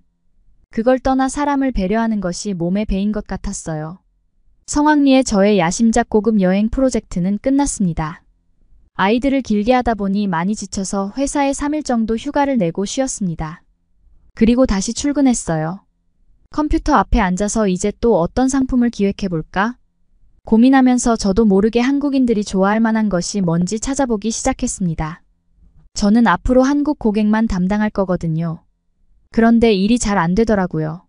그걸 떠나 사람을 배려하는 것이 몸에 배인 것 같았어요. 성황리의 저의 야심작 고급 여행 프로젝트는 끝났습니다. 아이들을 길게 하다 보니 많이 지쳐서 회사에 3일 정도 휴가를 내고 쉬었습니다. 그리고 다시 출근했어요. 컴퓨터 앞에 앉아서 이제 또 어떤 상품을 기획해볼까? 고민하면서 저도 모르게 한국인들이 좋아할 만한 것이 뭔지 찾아보기 시작했습니다. 저는 앞으로 한국 고객만 담당할 거거든요. 그런데 일이 잘 안 되더라고요.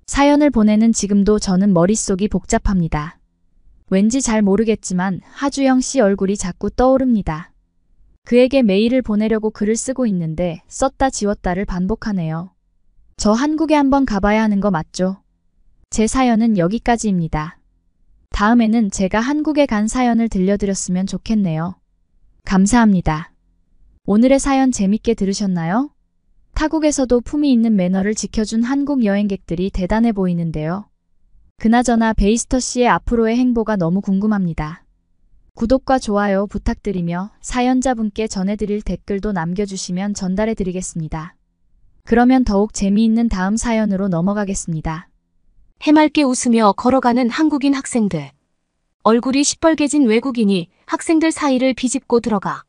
사연을 보내는 지금도 저는 머릿속이 복잡합니다. 왠지 잘 모르겠지만 하주영 씨 얼굴이 자꾸 떠오릅니다. 그에게 메일을 보내려고 글을 쓰고 있는데 썼다 지웠다를 반복하네요. 저 한국에 한번 가봐야 하는 거 맞죠? 제 사연은 여기까지입니다. 다음에는 제가 한국에 간 사연을 들려드렸으면 좋겠네요. 감사합니다. 오늘의 사연 재밌게 들으셨나요? 타국에서도 품위 있는 매너를 지켜준 한국 여행객들이 대단해 보이는데요. 그나저나 베이스터 씨의 앞으로의 행보가 너무 궁금합니다. 구독과 좋아요 부탁드리며 사연자분께 전해드릴 댓글도 남겨주시면 전달해드리겠습니다. 그러면 더욱 재미있는 다음 사연으로 넘어가겠습니다. 해맑게 웃으며 걸어가는 한국인 학생들. 얼굴이 시뻘개진 외국인이 학생들 사이를 비집고 들어가.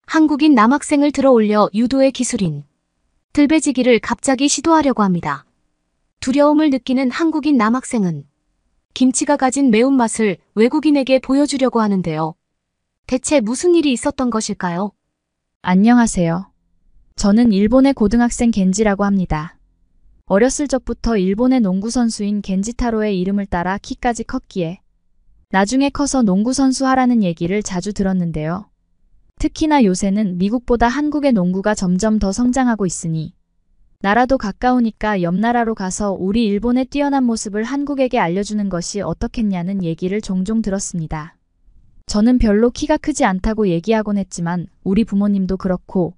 한국인 남학생을 들어올려 유도의 기술인. 들배지기를 갑자기 시도하려고 합니다. 두려움을 느끼는 한국인 남학생은 김치가 가진 매운맛을 외국인에게 보여주려고 하는데요. 대체 무슨 일이 있었던 것일까요? 안녕하세요. 저는 일본의 고등학생 겐지라고 합니다. 어렸을 적부터 일본의 농구선수인 겐지타로의 이름을 따라 키까지 컸기에 나중에 커서 농구선수 하라는 얘기를 자주 들었는데요. 특히나 요새는 미국보다 한국의 농구가 점점 더 성장하고 있으니 나라도 가까우니까 옆 나라로 가서 우리 일본의 뛰어난 모습을 한국에게 알려주는 것이 어떻겠냐는 얘기를 종종 들었습니다. 저는 별로 키가 크지 않다고 얘기하곤 했지만 우리 부모님도 그렇고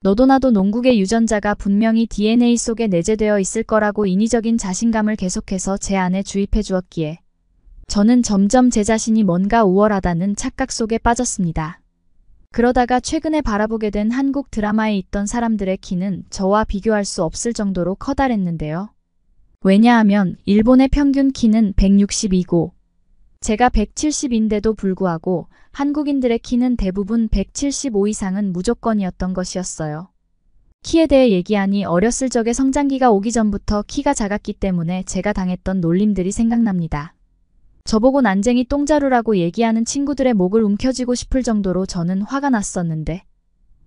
너도 나도 농구계 유전자가 분명히 DNA 속에 내재되어 있을 거라고 인위적인 자신감을 계속해서 제 안에 주입해 주었기에 저는 점점 제 자신이 뭔가 우월하다는 착각 속에 빠졌습니다. 그러다가 최근에 바라보게 된 한국 드라마에 있던 사람들의 키는 저와 비교할 수 없을 정도로 커다랬는데요. 왜냐하면 일본의 평균 키는 162고 제가 170인데도 불구하고 한국인들의 키는 대부분 175 이상은 무조건이었던 것이었어요. 키에 대해 얘기하니 어렸을 적에 성장기가 오기 전부터 키가 작았기 때문에 제가 당했던 놀림들이 생각납니다. 저보고 난쟁이 똥자루라고 얘기하는 친구들의 목을 움켜쥐고 싶을 정도로 저는 화가 났었는데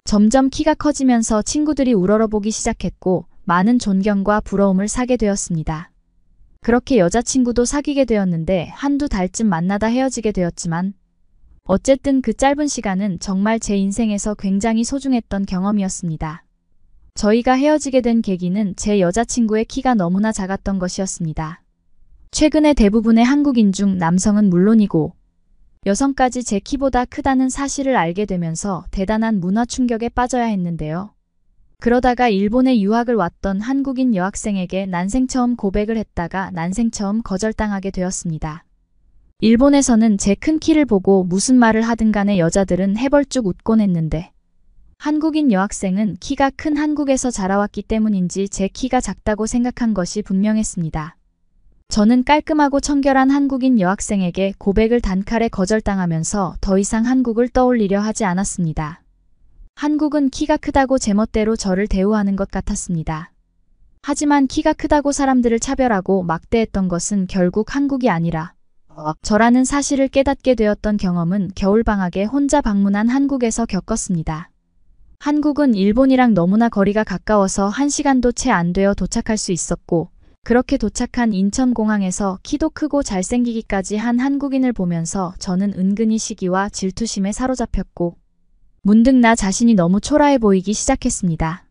점점 키가 커지면서 친구들이 우러러보기 시작했고 많은 존경과 부러움을 사게 되었습니다. 그렇게 여자친구도 사귀게 되었는데 한두 달쯤 만나다 헤어지게 되었지만 어쨌든 그 짧은 시간은 정말 제 인생에서 굉장히 소중했던 경험이었습니다. 저희가 헤어지게 된 계기는 제 여자친구의 키가 너무나 작았던 것이었습니다. 최근에 대부분의 한국인 중 남성은 물론이고 여성까지 제 키보다 크다는 사실을 알게 되면서 대단한 문화 충격에 빠져야 했는데요. 그러다가 일본에 유학을 왔던 한국인 여학생에게 난생 처음 고백을 했다가 난생 처음 거절당하게 되었습니다. 일본에서는 제 큰 키를 보고 무슨 말을 하든 간에 여자들은 해벌쭉 웃곤 했는데 한국인 여학생은 키가 큰 한국에서 자라왔기 때문인지 제 키가 작다고 생각한 것이 분명했습니다. 저는 깔끔하고 청결한 한국인 여학생에게 고백을 단칼에 거절당하면서 더 이상 한국을 떠올리려 하지 않았습니다. 한국은 키가 크다고 제멋대로 저를 대우하는 것 같았습니다. 하지만 키가 크다고 사람들을 차별하고 막대했던 것은 결국 한국이 아니라 저라는 사실을 깨닫게 되었던 경험은 겨울방학에 혼자 방문한 한국에서 겪었습니다. 한국은 일본이랑 너무나 거리가 가까워서 1시간도 채 안 되어 도착할 수 있었고 그렇게 도착한 인천공항에서 키도 크고 잘생기기까지 한 한국인을 보면서 저는 은근히 시기와 질투심에 사로잡혔고 문득 나 자신이 너무 초라해 보이기 시작했습니다.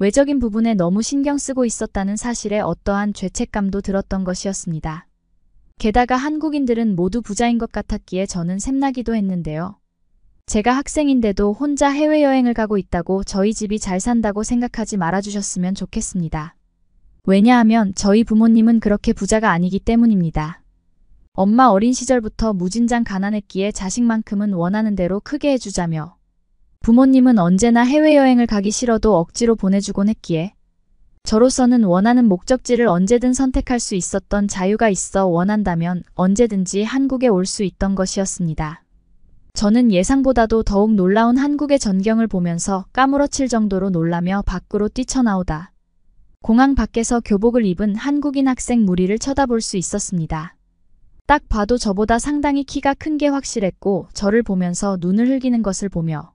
외적인 부분에 너무 신경 쓰고 있었다는 사실에 어떠한 죄책감도 들었던 것이었습니다. 게다가 한국인들은 모두 부자인 것 같았기에 저는 샘나기도 했는데요. 제가 학생인데도 혼자 해외여행을 가고 있다고 저희 집이 잘 산다고 생각하지 말아주셨으면 좋겠습니다. 왜냐하면 저희 부모님은 그렇게 부자가 아니기 때문입니다. 엄마 어린 시절부터 무진장 가난했기에 자식만큼은 원하는 대로 크게 해주자며 부모님은 언제나 해외여행을 가기 싫어도 억지로 보내주곤 했기에 저로서는 원하는 목적지를 언제든 선택할 수 있었던 자유가 있어 원한다면 언제든지 한국에 올 수 있던 것이었습니다. 저는 예상보다도 더욱 놀라운 한국의 전경을 보면서 까무러칠 정도로 놀라며 밖으로 뛰쳐나오다 공항 밖에서 교복을 입은 한국인 학생 무리를 쳐다볼 수 있었습니다. 딱 봐도 저보다 상당히 키가 큰 게 확실했고 저를 보면서 눈을 흘기는 것을 보며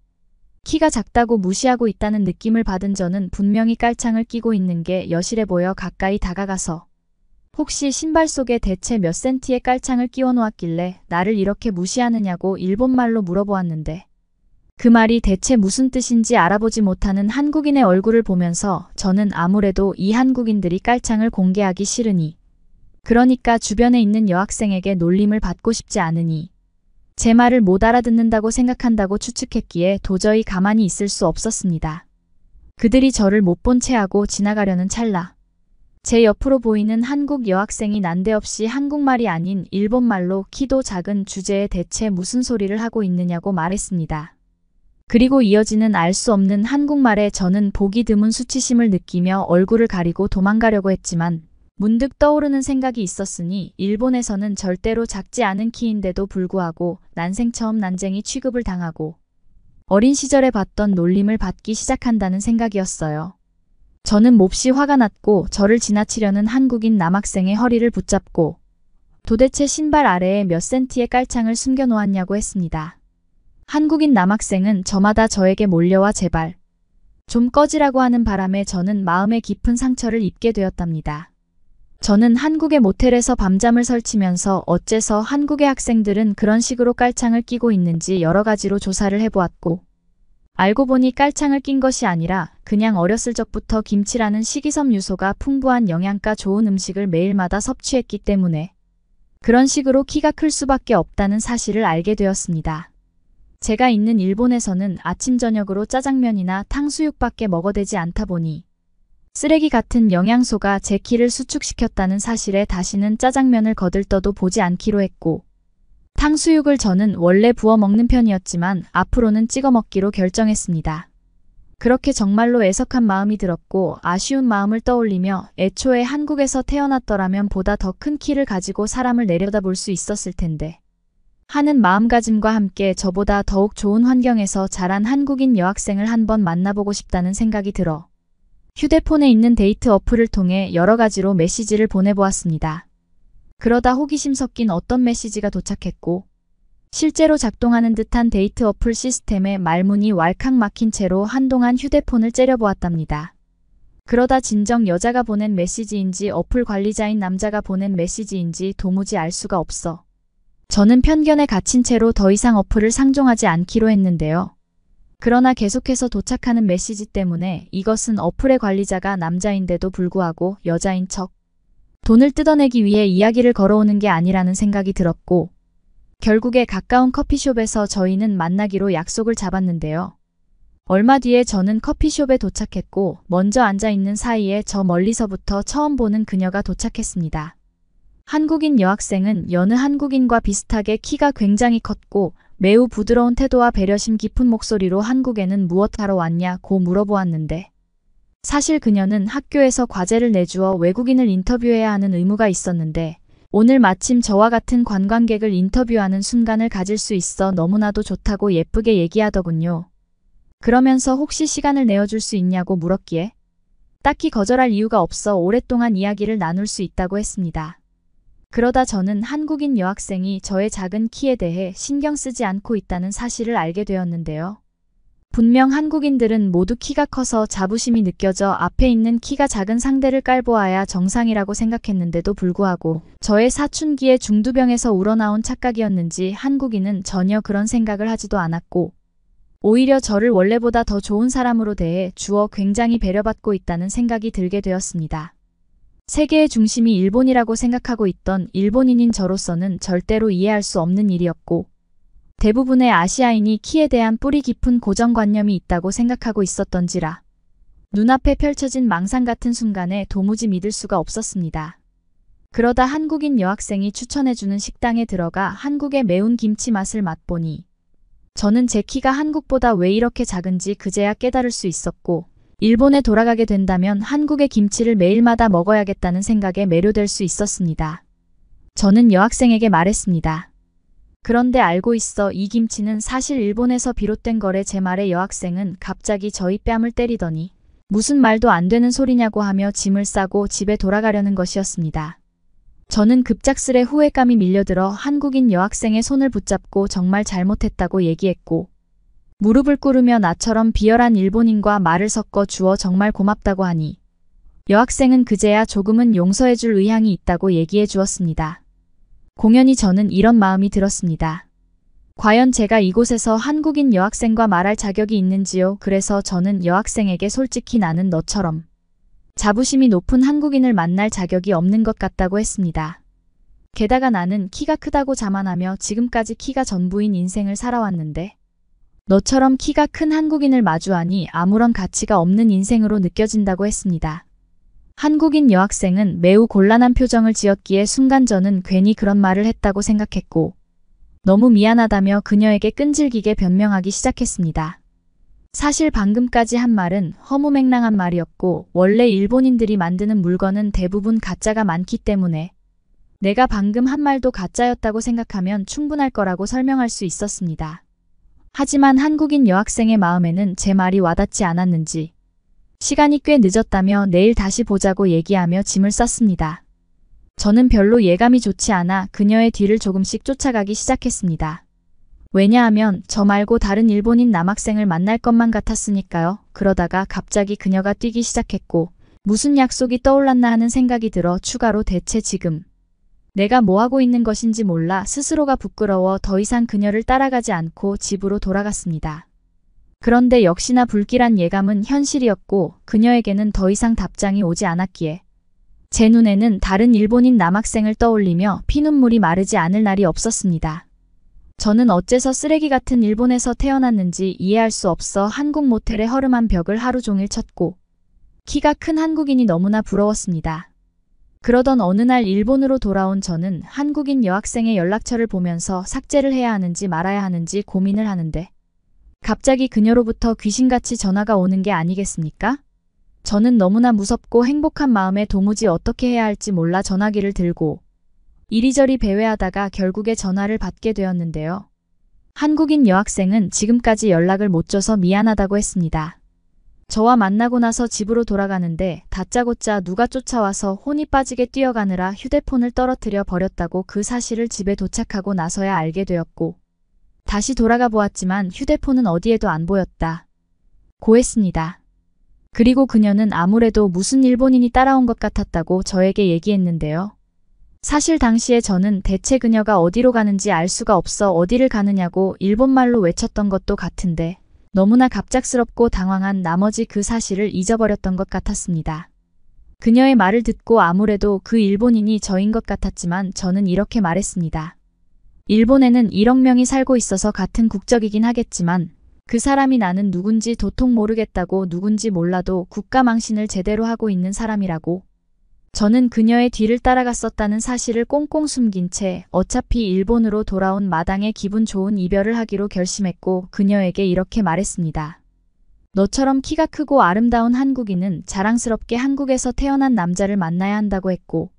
키가 작다고 무시하고 있다는 느낌을 받은 저는 분명히 깔창을 끼고 있는 게 여실해 보여 가까이 다가가서 혹시 신발 속에 대체 몇 센티의 깔창을 끼워 놓았길래 나를 이렇게 무시하느냐고 일본말로 물어보았는데 그 말이 대체 무슨 뜻인지 알아보지 못하는 한국인의 얼굴을 보면서 저는 아무래도 이 한국인들이 깔창을 공개하기 싫으니 그러니까 주변에 있는 여학생에게 놀림을 받고 싶지 않으니 제 말을 못 알아듣는다고 생각한다고 추측했기에 도저히 가만히 있을 수 없었습니다. 그들이 저를 못 본 채 하고 지나가려는 찰나 제 옆으로 보이는 한국 여학생이 난데없이 한국말이 아닌 일본말로 키도 작은 주제에 대체 무슨 소리를 하고 있느냐고 말했습니다. 그리고 이어지는 알 수 없는 한국말에 저는 보기 드문 수치심을 느끼며 얼굴을 가리고 도망가려고 했지만 문득 떠오르는 생각이 있었으니 일본에서는 절대로 작지 않은 키인데도 불구하고 난생 처음 난쟁이 취급을 당하고 어린 시절에 받던 놀림을 받기 시작한다는 생각이었어요. 저는 몹시 화가 났고 저를 지나치려는 한국인 남학생의 허리를 붙잡고 도대체 신발 아래에 몇 센티의 깔창을 숨겨놓았냐고 했습니다. 한국인 남학생은 저마다 저에게 몰려와 제발 좀 꺼지라고 하는 바람에 저는 마음에 깊은 상처를 입게 되었답니다. 저는 한국의 모텔에서 밤잠을 설치면서 어째서 한국의 학생들은 그런 식으로 깔창을 끼고 있는지 여러 가지로 조사를 해보았고 알고 보니 깔창을 낀 것이 아니라 그냥 어렸을 적부터 김치라는 식이섬 유소가 풍부한 영양가 좋은 음식을 매일마다 섭취했기 때문에 그런 식으로 키가 클 수밖에 없다는 사실을 알게 되었습니다. 제가 있는 일본에서는 아침 저녁으로 짜장면이나 탕수육밖에 먹어대지 않다 보니 쓰레기 같은 영양소가 제 키를 수축시켰다는 사실에 다시는 짜장면을 거들떠도 보지 않기로 했고 탕수육을 저는 원래 부어 먹는 편이었지만 앞으로는 찍어 먹기로 결정했습니다. 그렇게 정말로 애석한 마음이 들었고 아쉬운 마음을 떠올리며 애초에 한국에서 태어났더라면 보다 더 큰 키를 가지고 사람을 내려다볼 수 있었을 텐데 하는 마음가짐과 함께 저보다 더욱 좋은 환경에서 자란 한국인 여학생을 한번 만나보고 싶다는 생각이 들어 휴대폰에 있는 데이트 어플을 통해 여러 가지로 메시지를 보내보았습니다. 그러다 호기심 섞인 어떤 메시지가 도착했고, 실제로 작동하는 듯한 데이트 어플 시스템에 말문이 왈칵 막힌 채로 한동안 휴대폰을 째려보았답니다. 그러다 진정 여자가 보낸 메시지인지 어플 관리자인 남자가 보낸 메시지인지 도무지 알 수가 없어. 저는 편견에 갇힌 채로 더 이상 어플을 상종하지 않기로 했는데요. 그러나 계속해서 도착하는 메시지 때문에 이것은 어플의 관리자가 남자인데도 불구하고 여자인 척 돈을 뜯어내기 위해 이야기를 걸어오는 게 아니라는 생각이 들었고, 결국에 가까운 커피숍에서 저희는 만나기로 약속을 잡았는데요. 얼마 뒤에 저는 커피숍에 도착했고, 먼저 앉아있는 사이에 저 멀리서부터 처음 보는 그녀가 도착했습니다. 한국인 여학생은 여느 한국인과 비슷하게 키가 굉장히 컸고, 매우 부드러운 태도와 배려심 깊은 목소리로 한국에는 무엇 하러 왔냐고 물어보았는데, 사실 그녀는 학교에서 과제를 내주어 외국인을 인터뷰해야 하는 의무가 있었는데, 오늘 마침 저와 같은 관광객을 인터뷰하는 순간을 가질 수 있어 너무나도 좋다고 예쁘게 얘기하더군요. 그러면서 혹시 시간을 내어줄 수 있냐고 물었기에 딱히 거절할 이유가 없어 오랫동안 이야기를 나눌 수 있다고 했습니다. 그러다 저는 한국인 여학생이 저의 작은 키에 대해 신경 쓰지 않고 있다는 사실을 알게 되었는데요. 분명 한국인들은 모두 키가 커서 자부심이 느껴져 앞에 있는 키가 작은 상대를 깔보아야 정상이라고 생각했는데도 불구하고 저의 사춘기의 중두병에서 우러나온 착각이었는지 한국인은 전혀 그런 생각을 하지도 않았고, 오히려 저를 원래보다 더 좋은 사람으로 대해 주어 굉장히 배려받고 있다는 생각이 들게 되었습니다. 세계의 중심이 일본이라고 생각하고 있던 일본인인 저로서는 절대로 이해할 수 없는 일이었고, 대부분의 아시아인이 키에 대한 뿌리 깊은 고정관념이 있다고 생각하고 있었던지라 눈앞에 펼쳐진 망상 같은 순간에 도무지 믿을 수가 없었습니다. 그러다 한국인 여학생이 추천해주는 식당에 들어가 한국의 매운 김치 맛을 맛보니 저는 제 키가 한국보다 왜 이렇게 작은지 그제야 깨달을 수 있었고, 일본에 돌아가게 된다면 한국의 김치를 매일마다 먹어야겠다는 생각에 매료될 수 있었습니다. 저는 여학생에게 말했습니다. 그런데 알고 있어, 이 김치는 사실 일본에서 비롯된 거래. 제 말에 여학생은 갑자기 저희 뺨을 때리더니 무슨 말도 안 되는 소리냐고 하며 짐을 싸고 집에 돌아가려는 것이었습니다. 저는 급작스레 후회감이 밀려들어 한국인 여학생의 손을 붙잡고 정말 잘못했다고 얘기했고, 무릎을 꿇으며 나처럼 비열한 일본인과 말을 섞어 주어 정말 고맙다고 하니 여학생은 그제야 조금은 용서해줄 의향이 있다고 얘기해 주었습니다. 공연히 저는 이런 마음이 들었습니다. 과연 제가 이곳에서 한국인 여학생과 말할 자격이 있는지요? 그래서 저는 여학생에게 솔직히 나는 너처럼 자부심이 높은 한국인을 만날 자격이 없는 것 같다고 했습니다. 게다가 나는 키가 크다고 자만하며 지금까지 키가 전부인 인생을 살아왔는데, 너처럼 키가 큰 한국인을 마주하니 아무런 가치가 없는 인생으로 느껴진다고 했습니다. 한국인 여학생은 매우 곤란한 표정을 지었기에 순간 저는 괜히 그런 말을 했다고 생각했고, 너무 미안하다며 그녀에게 끈질기게 변명하기 시작했습니다. 사실 방금까지 한 말은 허무맹랑한 말이었고, 원래 일본인들이 만드는 물건은 대부분 가짜가 많기 때문에 내가 방금 한 말도 가짜였다고 생각하면 충분할 거라고 설명할 수 있었습니다. 하지만 한국인 여학생의 마음에는 제 말이 와닿지 않았는지 시간이 꽤 늦었다며 내일 다시 보자고 얘기하며 짐을 쌌습니다. 저는 별로 예감이 좋지 않아 그녀의 뒤를 조금씩 쫓아가기 시작했습니다. 왜냐하면 저 말고 다른 일본인 남학생을 만날 것만 같았으니까요. 그러다가 갑자기 그녀가 뛰기 시작했고, 무슨 약속이 떠올랐나 하는 생각이 들어 추가로 대체 지금 내가 뭐하고 있는 것인지 몰라 스스로가 부끄러워 더 이상 그녀를 따라가지 않고 집으로 돌아갔습니다. 그런데 역시나 불길한 예감은 현실이었고, 그녀에게는 더 이상 답장이 오지 않았기에 제 눈에는 다른 일본인 남학생을 떠올리며 피눈물이 마르지 않을 날이 없었습니다. 저는 어째서 쓰레기 같은 일본에서 태어났는지 이해할 수 없어 한국 모텔의 허름한 벽을 하루 종일 쳤고, 키가 큰 한국인이 너무나 부러웠습니다. 그러던 어느 날 일본으로 돌아온 저는 한국인 여학생의 연락처를 보면서 삭제를 해야 하는지 말아야 하는지 고민을 하는데, 갑자기 그녀로부터 귀신같이 전화가 오는 게 아니겠습니까? 저는 너무나 무섭고 행복한 마음에 도무지 어떻게 해야 할지 몰라 전화기를 들고 이리저리 배회하다가 결국에 전화를 받게 되었는데요. 한국인 여학생은 지금까지 연락을 못 줘서 미안하다고 했습니다. 저와 만나고 나서 집으로 돌아가는데 다짜고짜 누가 쫓아와서 혼이 빠지게 뛰어가느라 휴대폰을 떨어뜨려 버렸다고 그 사실을 집에 도착하고 나서야 알게 되었고, 다시 돌아가 보았지만 휴대폰은 어디에도 안 보였다 고 했습니다. 그리고 그녀는 아무래도 무슨 일본인이 따라온 것 같았다고 저에게 얘기했는데요. 사실 당시에 저는 대체 그녀가 어디로 가는지 알 수가 없어 어디를 가느냐고 일본말로 외쳤던 것도 같은데 너무나 갑작스럽고 당황한 나머지 그 사실을 잊어버렸던 것 같았습니다. 그녀의 말을 듣고 아무래도 그 일본인이 저인 것 같았지만 저는 이렇게 말했습니다. 일본에는 1억 명이 살고 있어서 같은 국적이긴 하겠지만 그 사람이 나는 누군지 도통 모르겠다고 누군지 몰라도 국가 망신을 제대로 하고 있는 사람이라고. 저는 그녀의 뒤를 따라갔었다는 사실을 꽁꽁 숨긴 채 어차피 일본으로 돌아온 마당에 기분 좋은 이별을 하기로 결심했고 그녀에게 이렇게 말했습니다. 너처럼 키가 크고 아름다운 한국인은 자랑스럽게 한국에서 태어난 남자를 만나야 한다고 했고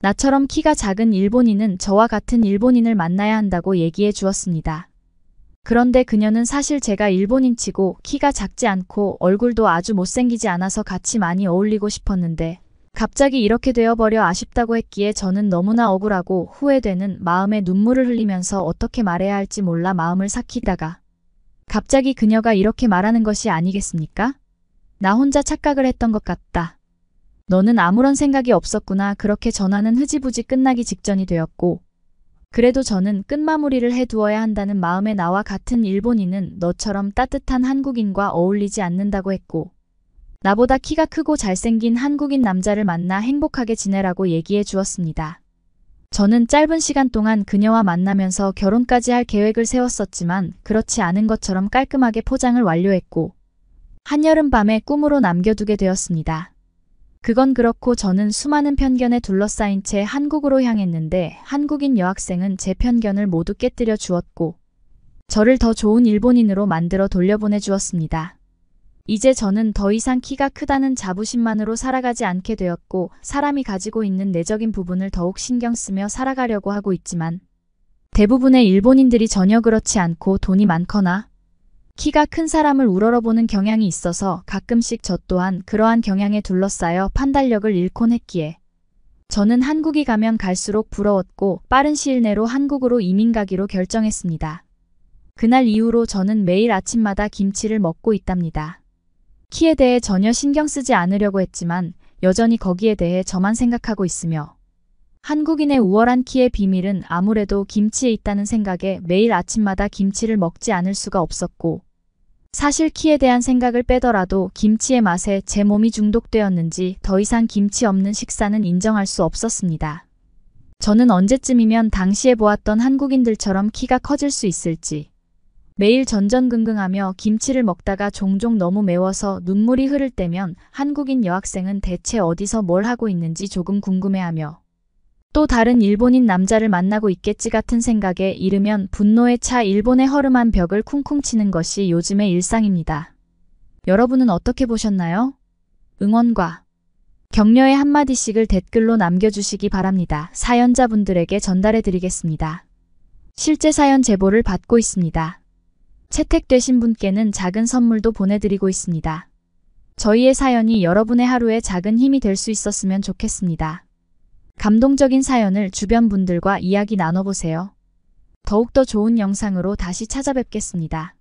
나처럼 키가 작은 일본인은 저와 같은 일본인을 만나야 한다고 얘기해 주었습니다. 그런데 그녀는 사실 제가 일본인치고 키가 작지 않고 얼굴도 아주 못생기지 않아서 같이 많이 어울리고 싶었는데 갑자기 이렇게 되어버려 아쉽다고 했기에 저는 너무나 억울하고 후회되는 마음에 눈물을 흘리면서 어떻게 말해야 할지 몰라 마음을 삭히다가 갑자기 그녀가 이렇게 말하는 것이 아니겠습니까? 나 혼자 착각을 했던 것 같다. 너는 아무런 생각이 없었구나. 그렇게 전화는 흐지부지 끝나기 직전이 되었고 그래도 저는 끝마무리를 해두어야 한다는 마음에 나와 같은 일본인은 너처럼 따뜻한 한국인과 어울리지 않는다고 했고 나보다 키가 크고 잘생긴 한국인 남자를 만나 행복하게 지내라고 얘기해 주었습니다. 저는 짧은 시간 동안 그녀와 만나면서 결혼까지 할 계획을 세웠었지만 그렇지 않은 것처럼 깔끔하게 포장을 완료했고 한여름 밤에 꿈으로 남겨두게 되었습니다. 그건 그렇고 저는 수많은 편견에 둘러싸인 채 한국으로 향했는데 한국인 여학생은 제 편견을 모두 깨뜨려 주었고 저를 더 좋은 일본인으로 만들어 돌려보내 주었습니다. 이제 저는 더 이상 키가 크다는 자부심만으로 살아가지 않게 되었고 사람이 가지고 있는 내적인 부분을 더욱 신경 쓰며 살아가려고 하고 있지만 대부분의 일본인들이 전혀 그렇지 않고 돈이 많거나 키가 큰 사람을 우러러보는 경향이 있어서 가끔씩 저 또한 그러한 경향에 둘러싸여 판단력을 잃곤 했기에 저는 한국이 가면 갈수록 부러웠고 빠른 시일 내로 한국으로 이민 가기로 결정했습니다. 그날 이후로 저는 매일 아침마다 김치를 먹고 있답니다. 키에 대해 전혀 신경 쓰지 않으려고 했지만 여전히 거기에 대해 저만 생각하고 있으며 한국인의 우월한 키의 비밀은 아무래도 김치에 있다는 생각에 매일 아침마다 김치를 먹지 않을 수가 없었고 사실 키에 대한 생각을 빼더라도 김치의 맛에 제 몸이 중독되었는지 더 이상 김치 없는 식사는 인정할 수 없었습니다. 저는 언제쯤이면 당시에 보았던 한국인들처럼 키가 커질 수 있을지 매일 전전긍긍하며 김치를 먹다가 종종 너무 매워서 눈물이 흐를 때면 한국인 여학생은 대체 어디서 뭘 하고 있는지 조금 궁금해하며 또 다른 일본인 남자를 만나고 있겠지 같은 생각에 이르면 분노에 차 일본의 허름한 벽을 쿵쿵 치는 것이 요즘의 일상입니다. 여러분은 어떻게 보셨나요? 응원과 격려의 한마디씩을 댓글로 남겨주시기 바랍니다. 사연자분들에게 전달해 드리겠습니다. 실제 사연 제보를 받고 있습니다. 채택되신 분께는 작은 선물도 보내드리고 있습니다. 저희의 사연이 여러분의 하루에 작은 힘이 될 수 있었으면 좋겠습니다. 감동적인 사연을 주변 분들과 이야기 나눠보세요. 더욱더 좋은 영상으로 다시 찾아뵙겠습니다.